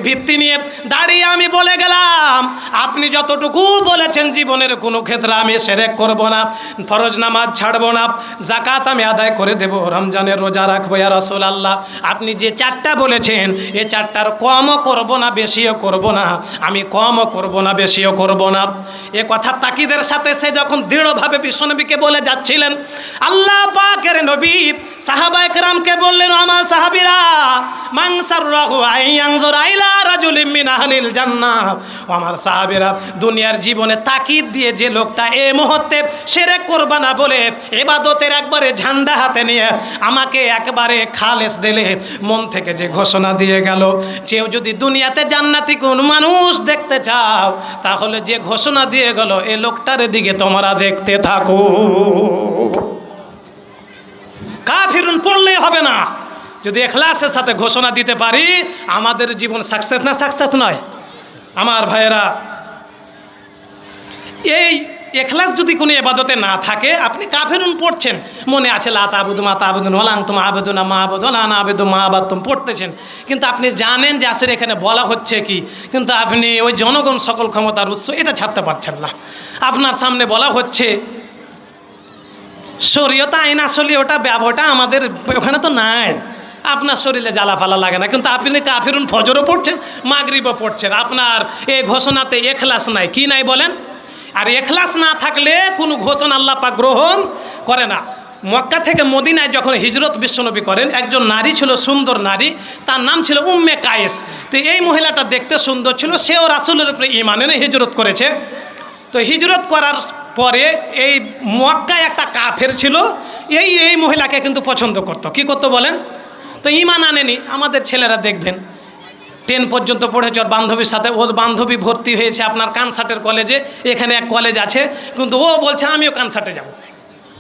ভিত্তি নিয়ে দাঁড়িয়ে আমি বলে গেলাম, আপনি যতটুকু বলেছেন জীবনের কোনো ক্ষেত্রে আমি শিরক করব না, ফরজ নামাজ ছাড়ব না, যাকাত আমি আদায় করে দেব, রমজানের রোজা রাখবো। ইয়া রাসূলুল্লাহ, আপনি যে 4টা বলেছেন এই 4টার কমও করব না, বেশিও করব না, আমি কমও করব না, বেশিও করব না। এ কথা তাকিদের সাথে সে যখন দৃঢ়ভাবে বিশ্বনবীকে বলে যাচ্ছিলেন, আল্লাহ পাকের নবী সাহাবায়ে কেরামকে বললেন, আমার সাহাবীরা, মান সাররাহু আইয়ানজুরা ইলা রাজুলিন মিন আহলিল জান্নাহ। আমার সাহাবীরা, দুনিয়ার জীবনে তাকিদ দিয়ে যে লোকটা এই মুহূর্তে শিরক করবে না বলে ইবাদতের একবারে ঝান্ডা হাতে নিয়ে আমাকে একবারে খালেস দিলে মন থেকে যে ঘোষণা দিয়ে গেল, কেউ যদি দুনিয়াতে জান্নাতি কোন মানুষ দেখতে চাও, তাহলে যে ঘোষণা দিয়ে গেল এই লোকটার দিকে তোমরা দেখতে থাকো। কাফিরুন পড়লেই হবে না, যদি ইখলাসের সাথে ঘোষণা দিতে পারি আমাদের জীবন সাকসেস না সাকসেস নয়। আমার ভাইয়েরা, এই ইখলাস যদি কোনো ইবাদতে না থাকে, আপনি কাফিরুন পড়ছেন, মনে আছে লা তা'বুদু মা তা'বুদুন ওয়া লা আনতুম আ'বুদুনা মা আ'বুদু ওয়া লা আনা আ'বুদু মা আ'বাদতুম পড়তেছেন, কিন্তু আপনি জানেন যে আসলে এখানে বলা হচ্ছে কি, কিন্তু আপনি ওই জনগণ সকল ক্ষমতার উৎস এটা ছাড়তে পারছেন না। আপনার সামনে বলা হচ্ছে শরীয়ত আইন, আসলে ওটা ব্যবহারটা আমাদের ওখানে তো নাই, আপনার শরীরে জ্বালা ফালা লাগে না, কিন্তু আপনি কাফিরুন ফজরও পড়ছেন, মাগরিবও পড়ছেন, আপনার এই ঘোষণাতে ইখলাস নাই। কি নাই বলেন? আর ইখলাস না থাকলে কোনো ঘোষণা আল্লাহ পাক গ্রহণ করে না। মক্কা থেকে মদিনায় যখন হিজরত বিশ্বনবী করেন, একজন নারী ছিল, সুন্দর নারী, তার নাম ছিল উম্মে কায়েস। তো এই মহিলাটা দেখতে সুন্দর ছিল, সেও রাসূলের উপরে ঈমান এনে হিজরত করেছে। তো হিজরত করার পরে এই মক্কায় একটা কাফের ছিল, এই মহিলাকে কিন্তু পছন্দ করতো। কি করতো বলেন? তো ঈমান আনেনি। আমাদের ছেলেরা দেখবেন 10 পর্যন্ত পড়েছে, ওর বান্ধবীর সাথে, ওর বান্ধবী ভর্তি হয়েছে আপনার কানসার্টের কলেজে, এখানে এক কলেজ আছে, কিন্তু ও বলছে আমিও কানসার্টে যাব।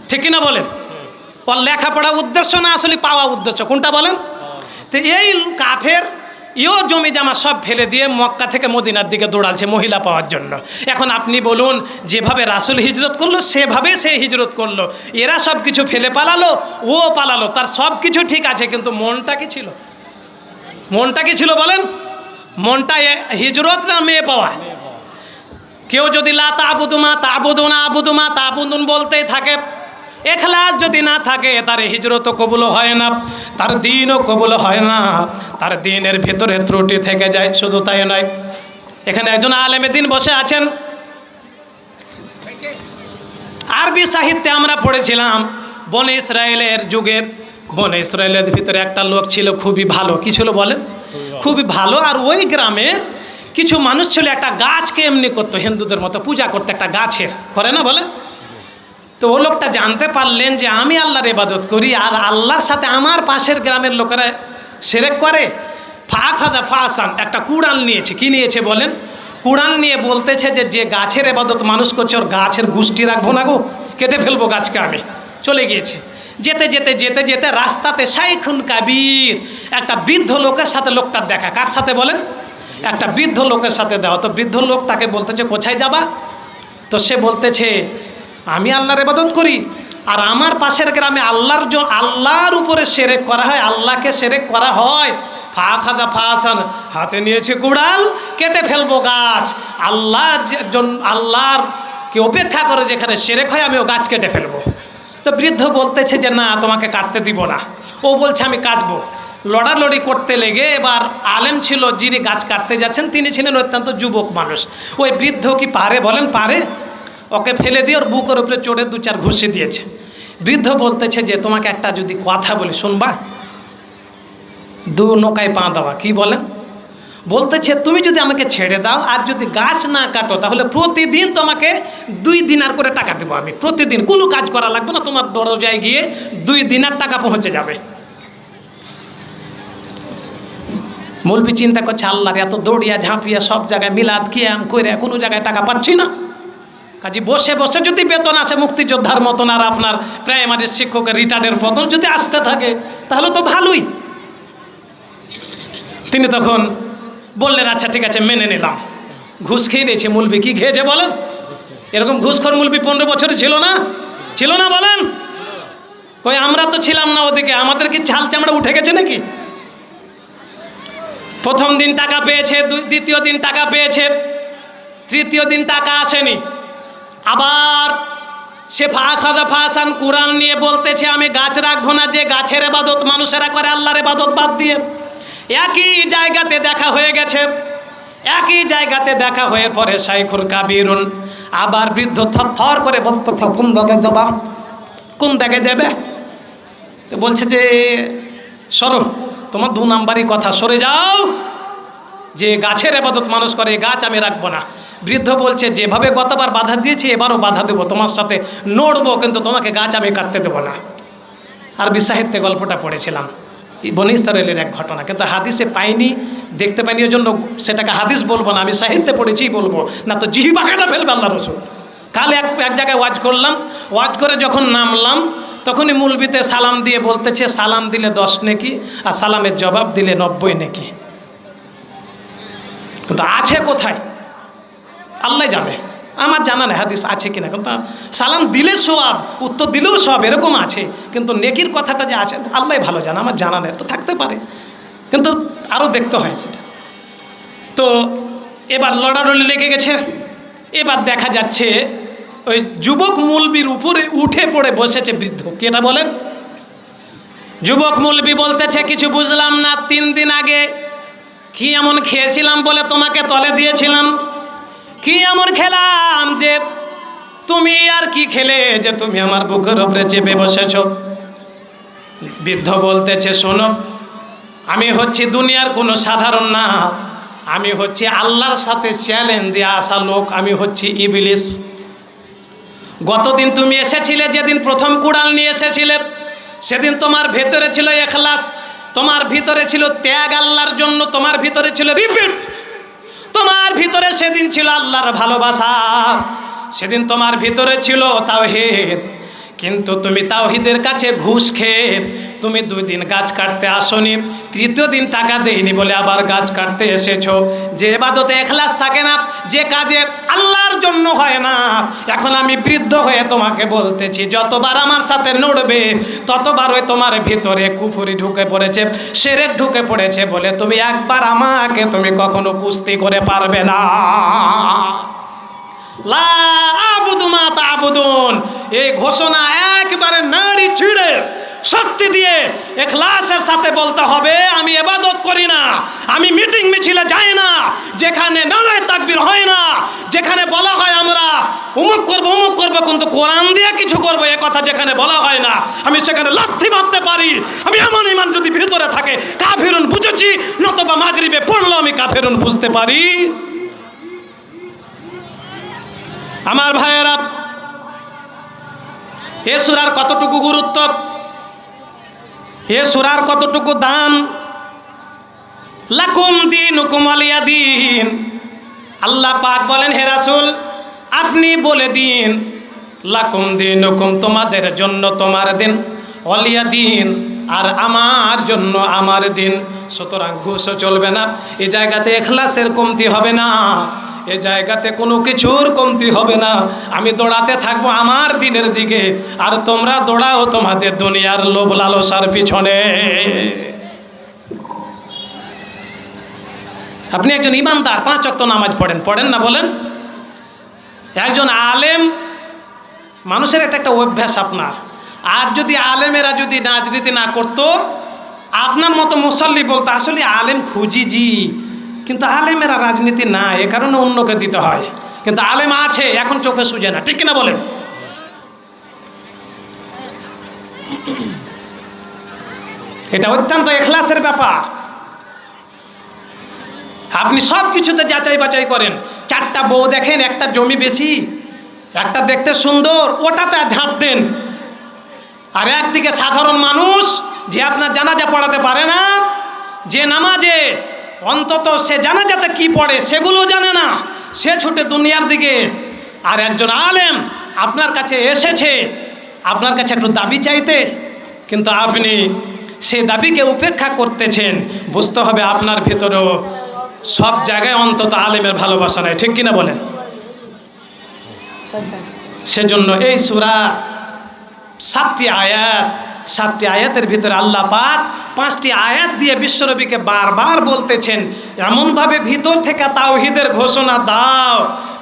ঠিক কিনা বলেন? ওর লেখাপড়া উদ্দেশ্য না আসলে পাওয়া উদ্দেশ্য, কোনটা বলেন? তো এই কাফের জমি জামা সব ফেলে দিয়ে মক্কা থেকে মদিনার দিকে দৌড়াচ্ছে মহিলা পাওয়ার জন্য। এখন আপনি বলুন, যেভাবে রাসূল হিজরত করলো সেভাবে সে হিজরত করলো, এরা সব কিছু ফেলে পালালো, ও পালালো, তার সব কিছু ঠিক আছে, কিন্তু মনটা কি ছিল? মনটা কি ছিল বলেন? মনটা হিজরত না মেয়ে পাওয়া? কেউ যদি লা তা'বুদু মা তা'বুদুনা আ'বুদু মা তা'বুদুন বলতেই থাকে, ইখলাস যদি না থাকে তার হিজরতও কবুল হয় না, তার দ্বীনও কবুল হয় না, তার দ্বীনের ভিতরে ত্রুটি থেকে যায়। শুধু তাই নয়, এখানে একজন আলেমে দ্বীন বসে আছেন। আরবি সাহিত্যে আমরা পড়েছিলাম বনে ইসরায়েলের যুগে, বনে ইসরায়েলের ভিতরে একটা লোক ছিল খুবই ভালো। কি ছিল বলেন? খুবই ভালো। আর ওই গ্রামের কিছু মানুষ ছিল একটা গাছকে এমনি করতো, হিন্দুদের মতো পূজা করতো, একটা গাছের করে না বলেন। তো ও লোকটা জানতে পারলেন যে আমি আল্লাহর ইবাদত করি আর আল্লাহর সাথে আমার পাশের গ্রামের লোকেরা শিরক করে। ফাখাদা ফাসান, একটা কুড়াল নিয়েছে। কি নিয়েছে বলেন? কুড়াল নিয়ে বলতেছে যে যে গাছের ইবাদত মানুষ করছে ওর গাছের গুষ্টি রাখবো না গো, কেটে ফেলবো গাছকে আমি। চলে গিয়েছে। যেতে যেতে যেতে যেতে রাস্তাতে শাইখুন কাবীর, একটা বৃদ্ধ লোকের সাথে লোকটার দেখা। কার সাথে বলেন? একটা বৃদ্ধ লোকের সাথে দেওয়া। তো বৃদ্ধ লোক তাকে বলতেছে কোথায় যাবা? তো সে বলতেছে আমি আল্লাহর ইবাদত করি, আর আমার পাশের গ্রামে আল্লাহর উপরে শিরক করা হয়, আল্লাহকে শিরক করা হয়। ফাখাদা ফাসান, হাতে নিয়েছে কুড়াল, কেটে ফেলবো গাছ। আল্লাহর কে অপেক্ষা করে যেখানে শিরক হয়, আমি ও গাছ কেটে ফেলবো। তো বৃদ্ধ বলতেছে যে না, তোমাকে কাটতে দিব না। ও বলছে আমি কাটবো। লড়ালড়ি করতে লেগে এবার আলেম ছিল যিনি গাছ কাটতে যাচ্ছেন, তিনি ছিলেন অত্যন্ত যুবক মানুষ। ওই বৃদ্ধ কি পারে, বলেন পারে? ওকে ফেলে দিয়ে ওর বুকের উপরে চড়ে 2-4 ঘুষি দিয়েছে। বৃদ্ধ বলতেছে যে তোমাকে একটা যদি কথা বলি শুনবা? 2 নৌকায় পা দেওয়া, কি বলেন? বলতেছে তুমি যদি আমাকে ছেড়ে দাও আর যদি গাছ না কাটো, তাহলে প্রতিদিন তোমাকে 2 দিনার করে টাকা দেবো আমি। প্রতিদিন কোনো কাজ করা লাগবে না, তোমার দরজায় গিয়ে 2 দিনার টাকা পৌঁছে যাবে। মৌলবি চিন্তা করছে আল্লাহর এত দৌড়িয়া ঝাঁপিয়া সব জায়গায় মিলাদ কিয়াম করে কোনো জায়গায় টাকা পাচ্ছি না, কাজে বসে বসে যদি বেতন আসে মুক্তিযোদ্ধার মতন আর আপনার প্রাইমারির শিক্ষকের রিটার্নের বেতন যদি আসতে থাকে, তাহলে তো ভালোই। তিনি তখন বললেন আচ্ছা ঠিক আছে, মেনে নিলাম। ঘুষ খেয়ে নিয়েছে মৌলবি। কি খেয়েছে বলেন? এরকম ঘুষখোর মৌলবি 15 বছরে ছিল না? ছিল না বলেন? কই আমরা তো ছিলাম না ওদিকে, আমাদের কি ছাল চামড়া উঠে গেছে নাকি? প্রথম দিন টাকা পেয়েছে, দ্বিতীয় দিন টাকা পেয়েছে, তৃতীয় দিন টাকা আসেনি। আবার সে ফাখাদা ফাসান কুরআন নিয়ে বলতেছে আমি গাছ রাখবো না, যে গাছের ইবাদত মানুষেরা করে আল্লাহর ইবাদত বাদ দিয়ে। একই জায়গাতে দেখা হয়ে গেছে, একই জায়গাতে দেখা হয়ে পরে শাইখুল কাবিরুন। আবার বৃদ্ধ থর করে বলতে কোন জায়গায় দেবা, কোন জায়গায় দেবে? তো বলছে যে সরো, তোমার 2 নাম্বারই কথা, সরে যাও। যে গাছের ইবাদত মানুষ করে, গাছ আমি রাখবো না। বৃদ্ধ বলছে যেভাবে গতবার বাধা দিয়েছি এবারও বাধা দেবো, তোমার সাথে নড়বো, কিন্তু তোমাকে গাছ আমি কাটতে দেবো না। আরবি সাহিত্যে গল্পটা পড়েছিলাম, বনী ইসরাইলের এক ঘটনা, কিন্তু হাদিসে পাইনি, দেখতে পাইনি, ওই জন্য সেটাকে হাদিস বলবো না, আমি সাহিত্যে পড়েছি বলবো, না তো জিহিবা কাটা ফেলবে আল্লাহ রসুল। কাল এক জায়গায় ওয়াজ করলাম, ওয়াজ করে যখন নামলাম তখনই মৌলবিতে সালাম দিয়ে বলতেছে সালাম দিলে 10 নেকি আর সালামের জবাব দিলে 90 নেকি। কিন্তু আছে কোথায় আল্লাহ জানে, আমার জানা নেই হাদিস আছে কিনা। কিন্তু সালাম দিলে সওয়াব, উত্তর দিলেও সওয়াব, এরকম আছে। কিন্তু নেকির কথাটা যে আছে আল্লাহ ভালো জানে, আমার জানা নেই। তো থাকতে পারে, কিন্তু আরও দেখতে হয় সেটা। তো এবার লড়ালড়ি লেগে গেছে। এবার দেখা যাচ্ছে ওই যুবক মৌলবির উপরে উঠে পড়ে বসেছে বৃদ্ধ। কেটা বলেন? যুবক মৌলবি বলতেছে কিছু বুঝলাম না, 3 দিন আগে কি এমন খেয়েছিলাম বলে তোমাকে তলে দিয়েছিলাম? কি এমন খেলাম যে তুমি আর কি খেলে যে তুমি আমার বুকের উপরে চেপে বসেছ? বৃদ্ধ বলতেছে শোনো, আমি হচ্ছি দুনিয়ার কোনো সাধারণ না, আমি হচ্ছি আল্লাহর সাথে চ্যালেঞ্জ দিয়ে আসা লোক, আমি হচ্ছি ইবলিস। গতদিন তুমি এসেছিলে, যেদিন প্রথম কুড়াল নিয়ে এসেছিলে, সেদিন তোমার ভেতরে ছিল ইখলাস, তোমার ভিতরে ছিল ত্যাগ আল্লাহর জন্য, তোমার ভিতরে ছিল রিপিট, তোমার ভিতরে সেদিন ছিল আল্লাহর ভালোবাসা, সেদিন তোমার ভিতরে ছিল তাওহীদ। কিন্তু তুমি তাওহীদের কাছে ঘুষ খেয়ে তুমি 2 দিন গাছ কাটতে আসনি, 3য় দিন টাকা দেইনি বলে আবার গাছ কাটতে এসেছো। যে ইবাদতে ইখলাস থাকে না, যে কাজে আল্লাহর জন্য হয় না। এখন আমি বৃদ্ধ হয়ে তোমাকে বলতেছি, যতবার আমার সাথে নড়বে ততবারই তোমার ভিতরে কুফরি ঢুকে পড়েছে, শিরক ঢুকে পড়েছে বলে তুমি একবার আমাকে তুমি কখনো কুস্তি করে পারবে না। লা আবুদু মা তা'বুদুন, এই ঘোষণা একবারে নাড়ি ছিঁড়ে শক্তি দিয়ে ইখলাসের সাথে বলতে হবে আমি ইবাদত করি না, আমি মিটিং মিছিলে যাই না, যেখানে নারায়ে তাকবীর হয় না, যেখানে বলা হয় আমরা অমুক করব কিন্তু কোরআন দিয়ে কিছু করব, এ কথা যেখানে বলা হয় না, আমি সেখানে লাথি মারতে পারি। আমি এমন ঈমান যদি ভিতরে থাকে, কাফিরুন বুঝেছি, নতুবা মাগরিবে পড়লো আমি কাফিরুন বুঝতে পারি। আমার ভাইয়েরা, এ সূরার কতটুকু গুরুত্ব, এ সূরার কতটুকু দাম। লাকুম দীনুকুম ওয়ালিয়া দীন, আল্লাহ পাক বলেন হে রাসূল আপনি বলে দিন, লাকুম দীনুকুম তোমাদের জন্য তোমার দিন, ওয়ালিয়া দিন আর আমার জন্য আমার দিন। সুতরাং ঘুষও চলবে না, এই জায়গাতে ইখলাসের কমতি হবে না, এই জায়গাতে কোনো কিছুর কমতি হবে না। আমি দৌড়াতে থাকবো আমার দিনের দিকে, আর তোমরা দৌড়াও তোমাদের দুনিয়ার লোভ লালসার পিছনে। আপনি একজন ইমানদার, 5 ওয়াক্ত নামাজ পড়েন না বলেন? একজন আলেম, মানুষের একটা অভ্যাস আপনার, আর যদি আলেমেরা যদি রাজনীতি না করতো, আপনার মতো মুসল্লি বলতো আসলে আলেম খুঁজিজি, কিন্তু আলেমেরা রাজনীতি না, এ কারণে অন্যকে দিতে হয়। কিন্তু আলেম আছে, এখন চোখে সুজে না, ঠিক কিনা বলেন? এটা অত্যন্ত ইখলাসের ব্যাপার। আপনি সব কিছুতে যাচাই বাছাই করেন। 4টা বউ দেখেন, একটা জমি বেশি, একটা দেখতে সুন্দর, ওটাতে ঝাঁপ দেন। আর একদিকে সাধারণ মানুষ যে আপনার জানাজা পড়াতে পারে না, যে নামাজে অন্তত সে জানাজাতে কি পড়ে সেগুলো জানে না, সে ছুটে দুনিয়ার দিকে। আর একজন আলেম আপনার কাছে এসেছে, আপনার কাছে একটু দাবি চাইতে, কিন্তু আপনি সেই দাবিকে উপেক্ষা করতেছেন। বুঝতে হবে আপনার ভিতরেও সব জায়গায় অন্তত আলেমের ভালোবাসা নাই, ঠিক কিনা বলেন? সেজন্য এই সূরা 7টি আয়াত, 7টি আয়াতের ভিতরে আল্লাহ পাক 5টি আয়াত দিয়ে বিশ্বনবীকে বারবার বলতেছেন, এমনভাবে ভিতর থেকে তাওহীদের ঘোষণা দাও,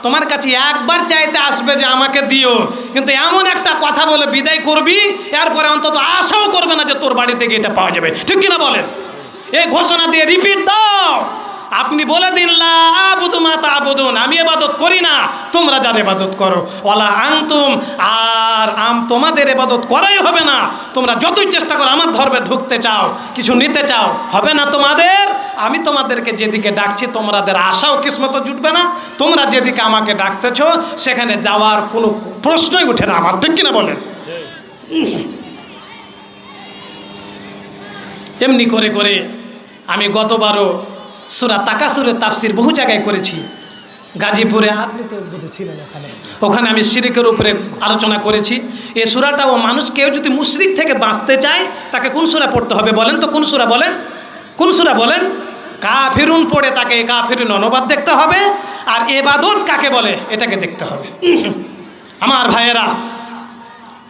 তোমার কাছে একবার চাইতে আসবে যে আমাকে দিও, কিন্তু এমন একটা কথা বলে বিদায় করবি, এরপরে অন্তত আশাও করবে না যে তোর বাড়ি থেকে এটা পাওয়া যাবে, ঠিক কিনা বলেন? এই ঘোষণা দিয়ে রিপিট দাও। আপনি বলে দিন, লা আবুদু মা তা'বুদুন, আমি ইবাদত করি না, তোমরা যার ইবাদত করো। ওয়ালা আনতুম, আর তোমাদের ইবাদত করাই হবে না। তোমরা যতই চেষ্টা করো আমার ধর্মে ঢুকতে চাও, কিছু নিতে চাও, হবে না তোমাদের। আমি তোমাদেরকে যেদিকে ডাকছি তোমাদের আশাও কিসমত জুটবে না। তোমরা যেদিকে আমাকে ডাকতেছ সেখানে যাওয়ার কোনো প্রশ্নই ওঠে না আমার, ঠিক কিনা বলেন? এমনি করে করে আমি গতবারও সূরা তাকাসুরের তাফসির বহু জায়গায় করেছি। গাজীপুরে আপনি তো ছিলেন, ওখানে আমি শিরকের উপরে আলোচনা করেছি। এই সূরাটাও মানুষ কেউ যদি মুশরিক থেকে বাঁচতে চায় তাকে কোন সূরা পড়তে হবে বলেন তো? কোন সূরা বলেন? কোন সূরা বলেন? কাফিরুন পড়ে তাকে কাফিরুন অনুবাদ দেখতে হবে, আর ইবাদত কাকে বলে এটাকে দেখতে হবে। আমার ভাইয়েরা,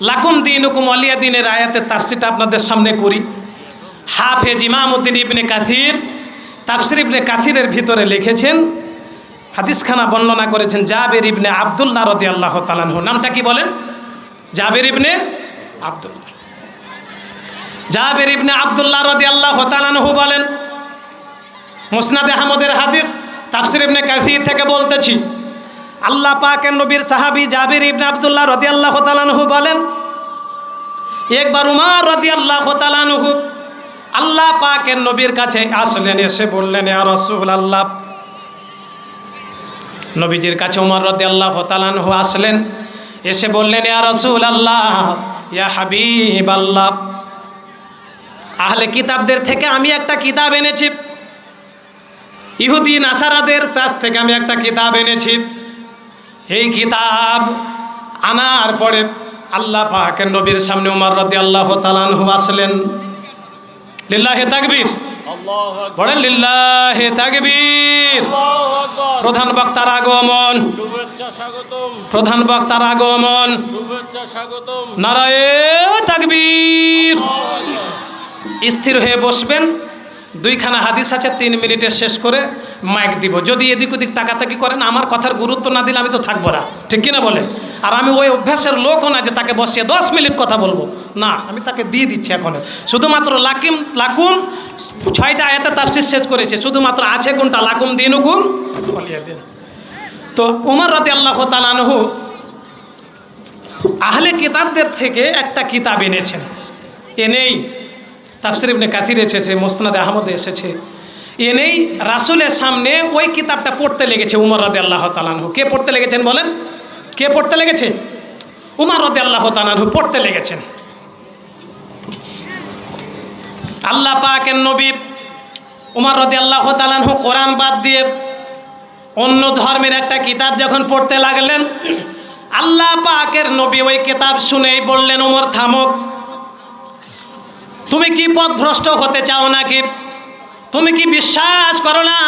লাকুম দীনুকুম ওয়ালিয়া দীনের আয়াতের তাফসিরটা আপনাদের সামনে করি। হাফেজ ইমামউদ্দিন ইবনে কাসির তাফসির ইবনে কাসিরের ভিতরে লিখেছেন, হাদিসখানা বর্ণনা করেছেন জাবের ইবনে আব্দুল্লাহ রাদিয়াল্লাহু তাআলা আনহু। নামটা কি বলেন? জাবের ইবনে আব্দুল্লাহ। জাবের ইবনে আব্দুল্লাহ রাদিয়াল্লাহু তাআলা আনহু বলেন, মুসনাদে আহমদের হাদিস, তাফসির ইবনে কাসির থেকে বলতেছি, আল্লাহ পাকের নবীর সাহাবী জাবের ইবনে আব্দুল্লাহ রাদিয়াল্লাহু তাআলা আনহু বলেন, একবার উমর রাদিয়াল্লাহু তাআলা আনহু আল্লাহ পাকের নবীর কাছে আসলেন, এসে বললেন, ইয়া রাসূলুল্লাহ। নবীজির কাছে উমর রাদিয়াল্লাহু তাআলা আনহু আসলেন, এসে বললেন, ইয়া রাসূলুল্লাহ, ইয়া হাবিবাল্লাহ, আহলে কিতাবদের থেকে আমি একটা কিতাব এনেছি, ইহুদি নাসারাদের কাছ থেকে আমি একটা কিতাব এনেছি। এই কিতাব আনার পরে আল্লাহ পাকের নবীর সামনে উমর রাদিয়াল্লাহু তাআলা আনহু আসলেন। লিল্লাহি তাকবীর, বলেন লিল্লাহি তাকবীর। প্রধান বক্তার আগমন, শুভেচ্ছা স্বাগতম। প্রধান বক্তার আগমন, শুভেচ্ছা স্বাগতম। নারায়ে তাকবীর। স্থির হয়ে বসবেন। 2খানা হাদিস আছে, 3 মিনিটে শেষ করে মাইক দিব। যদি এদিক ওদিক তাকাতাকি করেন, আমার কথার গুরুত্ব না দিলে আমি তো থাকবো না, ঠিক কিনা বলেন? আর আমি ওই অভ্যাসের লোকও না যে তাকে বসিয়ে 10 মিনিট কথা বলবো, না, আমি তাকে দিয়ে দিচ্ছি। এখন শুধুমাত্র লাকুম 6টা আয়াতে তাফসীর শেষ করেছে, শুধুমাত্র আছে কোনটা? লাকুম দীনুকুম ওয়ালিয়া দীন। তো উমর রাদিয়াল্লাহু তাআলা আনহু আহলে কিতাবদের থেকে একটা কিতাব এনেছেন। এনেই তাফসির ইবনে কাসির এসেছে, মুসনাদে আহমদে এসেছে। এনেই রাসূলের সামনে ওই কিতাবটা পড়তে লেগেছে উমর রাদিয়াল্লাহু তাআলা আনহু। কে পড়তে লেগেছেন বলেন? কে পড়তে লেগেছে? উমর রাদিয়াল্লাহু তাআলা আনহু পড়তে লেগেছেন। আল্লাহ পাকের নবী উমর রাদিয়াল্লাহু তাআলা আনহু কোরআন বাদ দিয়ে অন্য ধর্মের একটা কিতাব যখন পড়তে লাগলেন, আল্লাহ পাকের নবী ওই কিতাব শুনেই বললেন, উমর থামো, তুমি কি পথভ্রষ্ট হতে চাও নাকি? তুমি কি বিশ্বাস করো না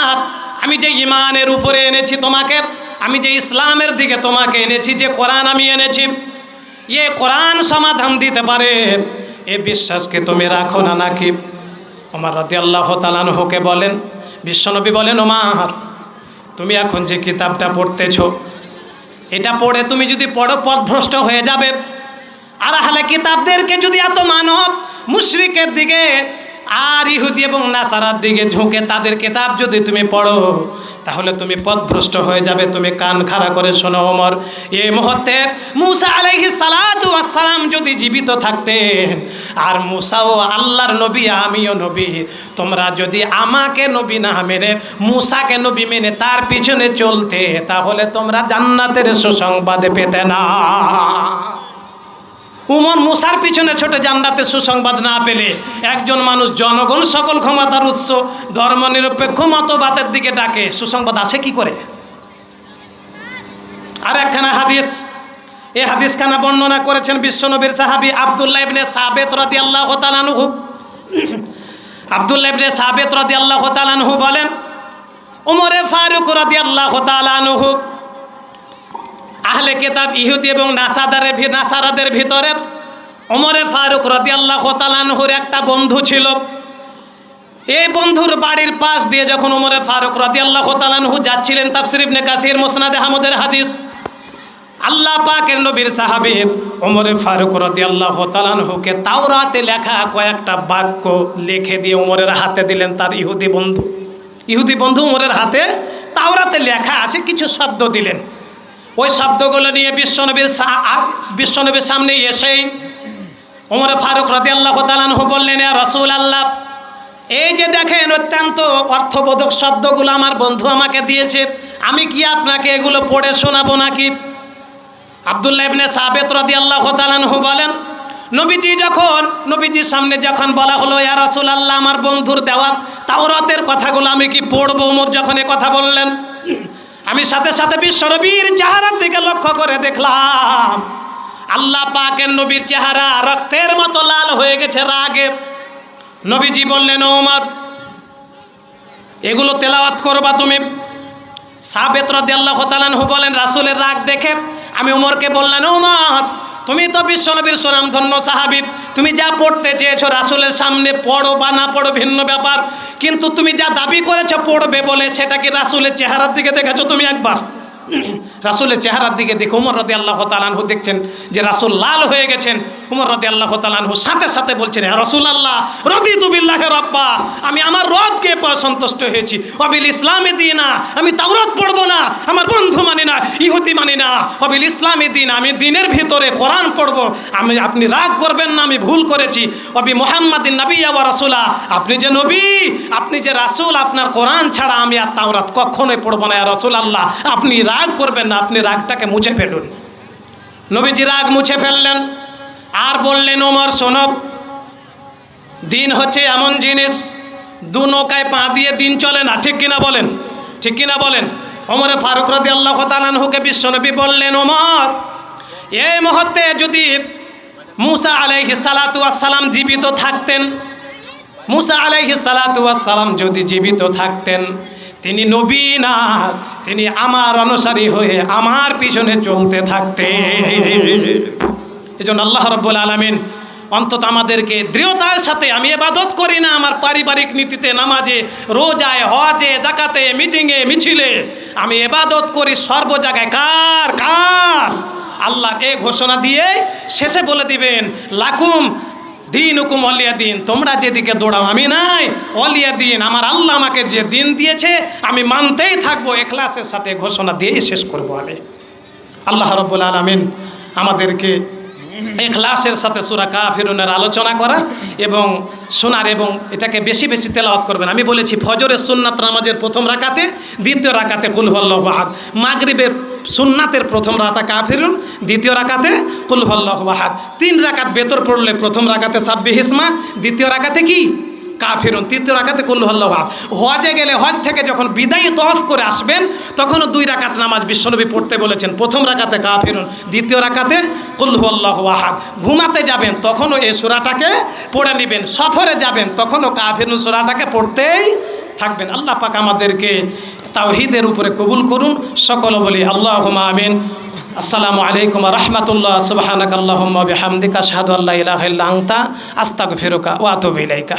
আমি যে ঈমানের উপরে এনেছি তোমাকে, আমি যে ইসলামের দিকে তোমাকে এনেছি, যে কোরআন আমি এনেছি, এ কোরআন সমাধান দিতে পারে, এ বিশ্বাসকে তুমি রাখো না নাকি? ওমর রাদিয়াল্লাহু তাআলা আনহুকে বলেন, বিশ্বনবী বলেন, ওমর তুমি এখন যে কিতাবটা পড়তেছো, এটা পড়ে তুমি যদি পড়ো পথভ্রষ্ট হয়ে যাবে। আর আহলে কিতাবদেরকে যদি এত মানব মুশরিকের দিকে আর ইহুদি এবং নাসারার দিকে ঝুঁকে তাদের কিতাব যদি তুমি পড়ো, তাহলে তুমি পথভ্রষ্ট হয়ে যাবে। তুমি কান খাড়া করে শোনো ওমর, এই মুহূর্তে মূসা আলাইহিস সালাতু ওয়াস সালাম যদি জীবিত থাকতেন, আর মূসাও আল্লাহর নবী, আমিও নবী, তোমরা যদি আমাকে নবী না মেনে মূসাকে নবী মেনে তার পিছনে চলতে, তাহলে তোমরা জান্নাতের সুসংবাদ পেতে না। উমর মূসার পিছনে ছোটে জান্নাতের সুসংবাদ না পেলে, একজন মানুষ জনগণ সকল ক্ষমতার উৎস ধর্মনিরপেক্ষ মতবাদের দিকে ডাকে, সুসংবাদ আসে কি করে? আর একখানা হাদিস, এই হাদিসখানা বর্ণনা করেছেন বিশ্বনবীর সাহাবী আব্দুল্লাহ ইবনে সাবেত রাদিয়াল্লাহু তাআলা আনহু। আব্দুল্লাহ ইবনে সাবেত রাদিয়াল্লাহু তাআলা আনহু বলেন, ওমরে ফারুক রাদিয়াল্লাহু তাআলা আনহু আহলে কিতাব ইহুদি এবং নাসারাদের ভিতরে ওমরে ফারুক রাদিয়াল্লাহু তাআলা আনহুর একটা বন্ধু ছিল। এই বন্ধুর বাড়ির পাশ দিয়ে যখন ওমরে ফারুক রাদিয়াল্লাহু তাআলা আনহু যাচ্ছিলেন, তাফসীর ইবনে কাসির, মুসনাদ আহমদের হাদিস, আল্লাহ পাকের নবীর সাহাবী ওমরে ফারুক রাদিয়াল্লাহু তাআলা আনহুকে তাওরাতে লেখা কয়েকটা বাক্য লিখে দিয়ে ওমরের হাতে দিলেন। তার ইহুদি বন্ধু ওমরের হাতে তাওরাতে লেখা আছে কিছু শব্দ দিলেন। ওই শব্দগুলো নিয়ে বিশ্বনবীর সামনে এসেই ওমর ফারুক রাদিয়াল্লাহু তাআলা আনহু বললেন, ইয়া রাসূলুল্লাহ, এই যে দেখেন অত্যন্ত অর্থবোধক শব্দগুলো আমার বন্ধু আমাকে দিয়েছে, আমি কি আপনাকে এগুলো পড়ে শোনাবো নাকি? আব্দুল্লাহ ইবনে সাবেত রাদিয়াল্লাহু তাআলা আনহু বলেন, নবীজির সামনে যখন বলা হলো, ইয়া রাসূলুল্লাহ, আমার বন্ধুর দেওয়া তাওরাতের কথাগুলো আমি কি পড়বো? ওমর যখন এ কথা বললেন, আমি সাথে সাথে বিশ্বনবীর চেহারার দিকে লক্ষ্য করে দেখলাম, আল্লাহ পাকের নবীর চেহারা রক্তের মতো লাল হয়ে গেছে রাগে। নবীজি বললেন, ওমর, এগুলো তেলাওয়াত করবা তুমি? সাবেত রাদিয়াল্লাহু তাআলা আনহু বলেন, রাসূলের রাগ দেখে আমি ওমরকে বললাম, ওমর, তুমি তো বিশ্বনবীর সুনামধন্য সাহাবী, তুমি যা পড়তে চেয়েছো রাসূলের সামনে পড়ো বা না পড়ো ভিন্ন ব্যাপার, কিন্তু তুমি যা দাবি করেছো পড়বে বলে, সেটা কি রাসূলের চেহারার দিকে দেখেছো তুমি একবার? রাসূলের চেহারার দিকে দেখে ওমর রাদিয়াল্লাহু তাআলা আনহু দেখছেন যে রাসূল লাল হয়ে গেছেন। ওমর রাদিয়াল্লাহু তাআলা আনহু সাথে সাথে বলছেন, ইয়া রাসূলুল্লাহ, রাদিতু বিল্লাহি রাব্বা, আমি আমার রবকে সন্তুষ্ট হয়েছি, ওয়াবিল ইসলামে দীনা, আমি তাওরাত পড়বো না, আমার বন্ধু মানে না, ইহুদি মানে না, ওয়াবিল ইসলামে দীনা, আমি দ্বীনের ভিতরে কোরআন পড়বো, আপনি রাগ করবেন না, আমি ভুল করেছি, ওয়াবি মুহাম্মাদিন নাবিয়্যা ওয়া রাসূলা, আপনি যে নবী, আপনি যে রাসূল, আপনার কোরআন ছাড়া আমি আর তাওরাত কখনোই পড়বো না, ইয়া রাসূলুল্লাহ, আপনি রাগ করবেন না, আপনি রাগটাকে মুছে ফেলুন। নবীজি রাগ মুছে ফেললেন আর বললেন, ওমর শোনো, দিন হচ্ছে এমন জিনিস, দু নৌকায় পা দিয়ে দিন চলে না, ঠিক কিনা বলেন? ঠিক কিনা বলেন? ওমরে ফারুক রাদিয়াল্লাহু তাআলা আনহুকে বিশ্বনবী বললেন, ওমর, এই মুহূর্তে যদি মূসা আলাইহিস সালাতু ওয়াস সালাম জীবিত থাকতেন, মূসা আলাইহিস সালাতু ওয়াস সালাম যদি জীবিত থাকতেন, তিনি নবী না, তিনি আমার অনুসারী হয়ে আমার পিছনে চলতে থাকতেন। এজন্য আল্লাহ রাব্বুল আলামিন অন্তত আমাদেরকে দৃঢ়তার সাথে, আমি ইবাদত করি না আমার পারিবারিক নীতিতে, নামাজে, রোজায়, হজে, যাকাতে, মিটিংয়ে, মিছিলে, আমি ইবাদত করি সর্ব জায়গায় কার? আল্লাহ। এই ঘোষণা দিয়ে শেষে বলে দিবেন, লাকুম দিন হুকুম অলিয়া দিন, তোমরা যেদিকে দৌড়াও আমি নাই, অলিয়া দিন, আমার আল্লাহ আমাকে যে দিন দিয়েছে আমি মানতেই থাকবো, ইখলাসের সাথে ঘোষণা দিয়ে শেষ করবো আমি। আল্লাহ রাব্বুল আলামিন আমাদেরকে ইখলাসের সাথে সূরা কাফিরুনের আলোচনা করা এবং শোনার, এবং এটাকে বেশি বেশি তেলাওয়াত করবেন। আমি বলেছি ফজরের সুন্নাত নামাজের প্রথম রাকাতে, দ্বিতীয় রাকাতে কুল হুয়াল্লাহু আহাদ, মাগরিবের সুন্নাতের প্রথম রাকাতে কাফিরুন, দ্বিতীয় রাকাতে কুল হুয়াল্লাহু আহাদ, 3 রাকাত বেতর পড়লে প্রথম রাকাতে সাব্বিহিসমা, দ্বিতীয় রাকাতে কি? কাফিরুন, তৃতীয় রাকাতে কুল হুয়াল্লাহু আহাদ। হজে গেলে হজ থেকে যখন বিদায়ী তওয়াফ করে আসবেন তখনও 2 রাকাত নামাজ বিশ্বনবী পড়তে বলেছেন, প্রথম রাকাতে কাফিরুন, দ্বিতীয় রাকাতে কুল হুয়াল্লাহু আহাদ। ঘুমাতে যাবেন তখনও এই সূরাটাকে পড়ে নেবেন, সফরে যাবেন তখনও কাফিরুন সূরাটাকে পড়তেই থাকবেন। আল্লাহ পাক আমাদেরকে তাওহীদের উপরে কবুল করুন। সকল বলি আল্লাহুম্মা আমিন। আসসালামু আলাইকুম ওয়া রাহমাতুল্লাহ। সুবহানাকাল্লাহুম্মা ওয়া বিহামদিকা আশহাদু আল্লা ইলাহা ইল্লা আনতা আস্তাগফিরুকা ওয়া আতুবু ইলাইকা।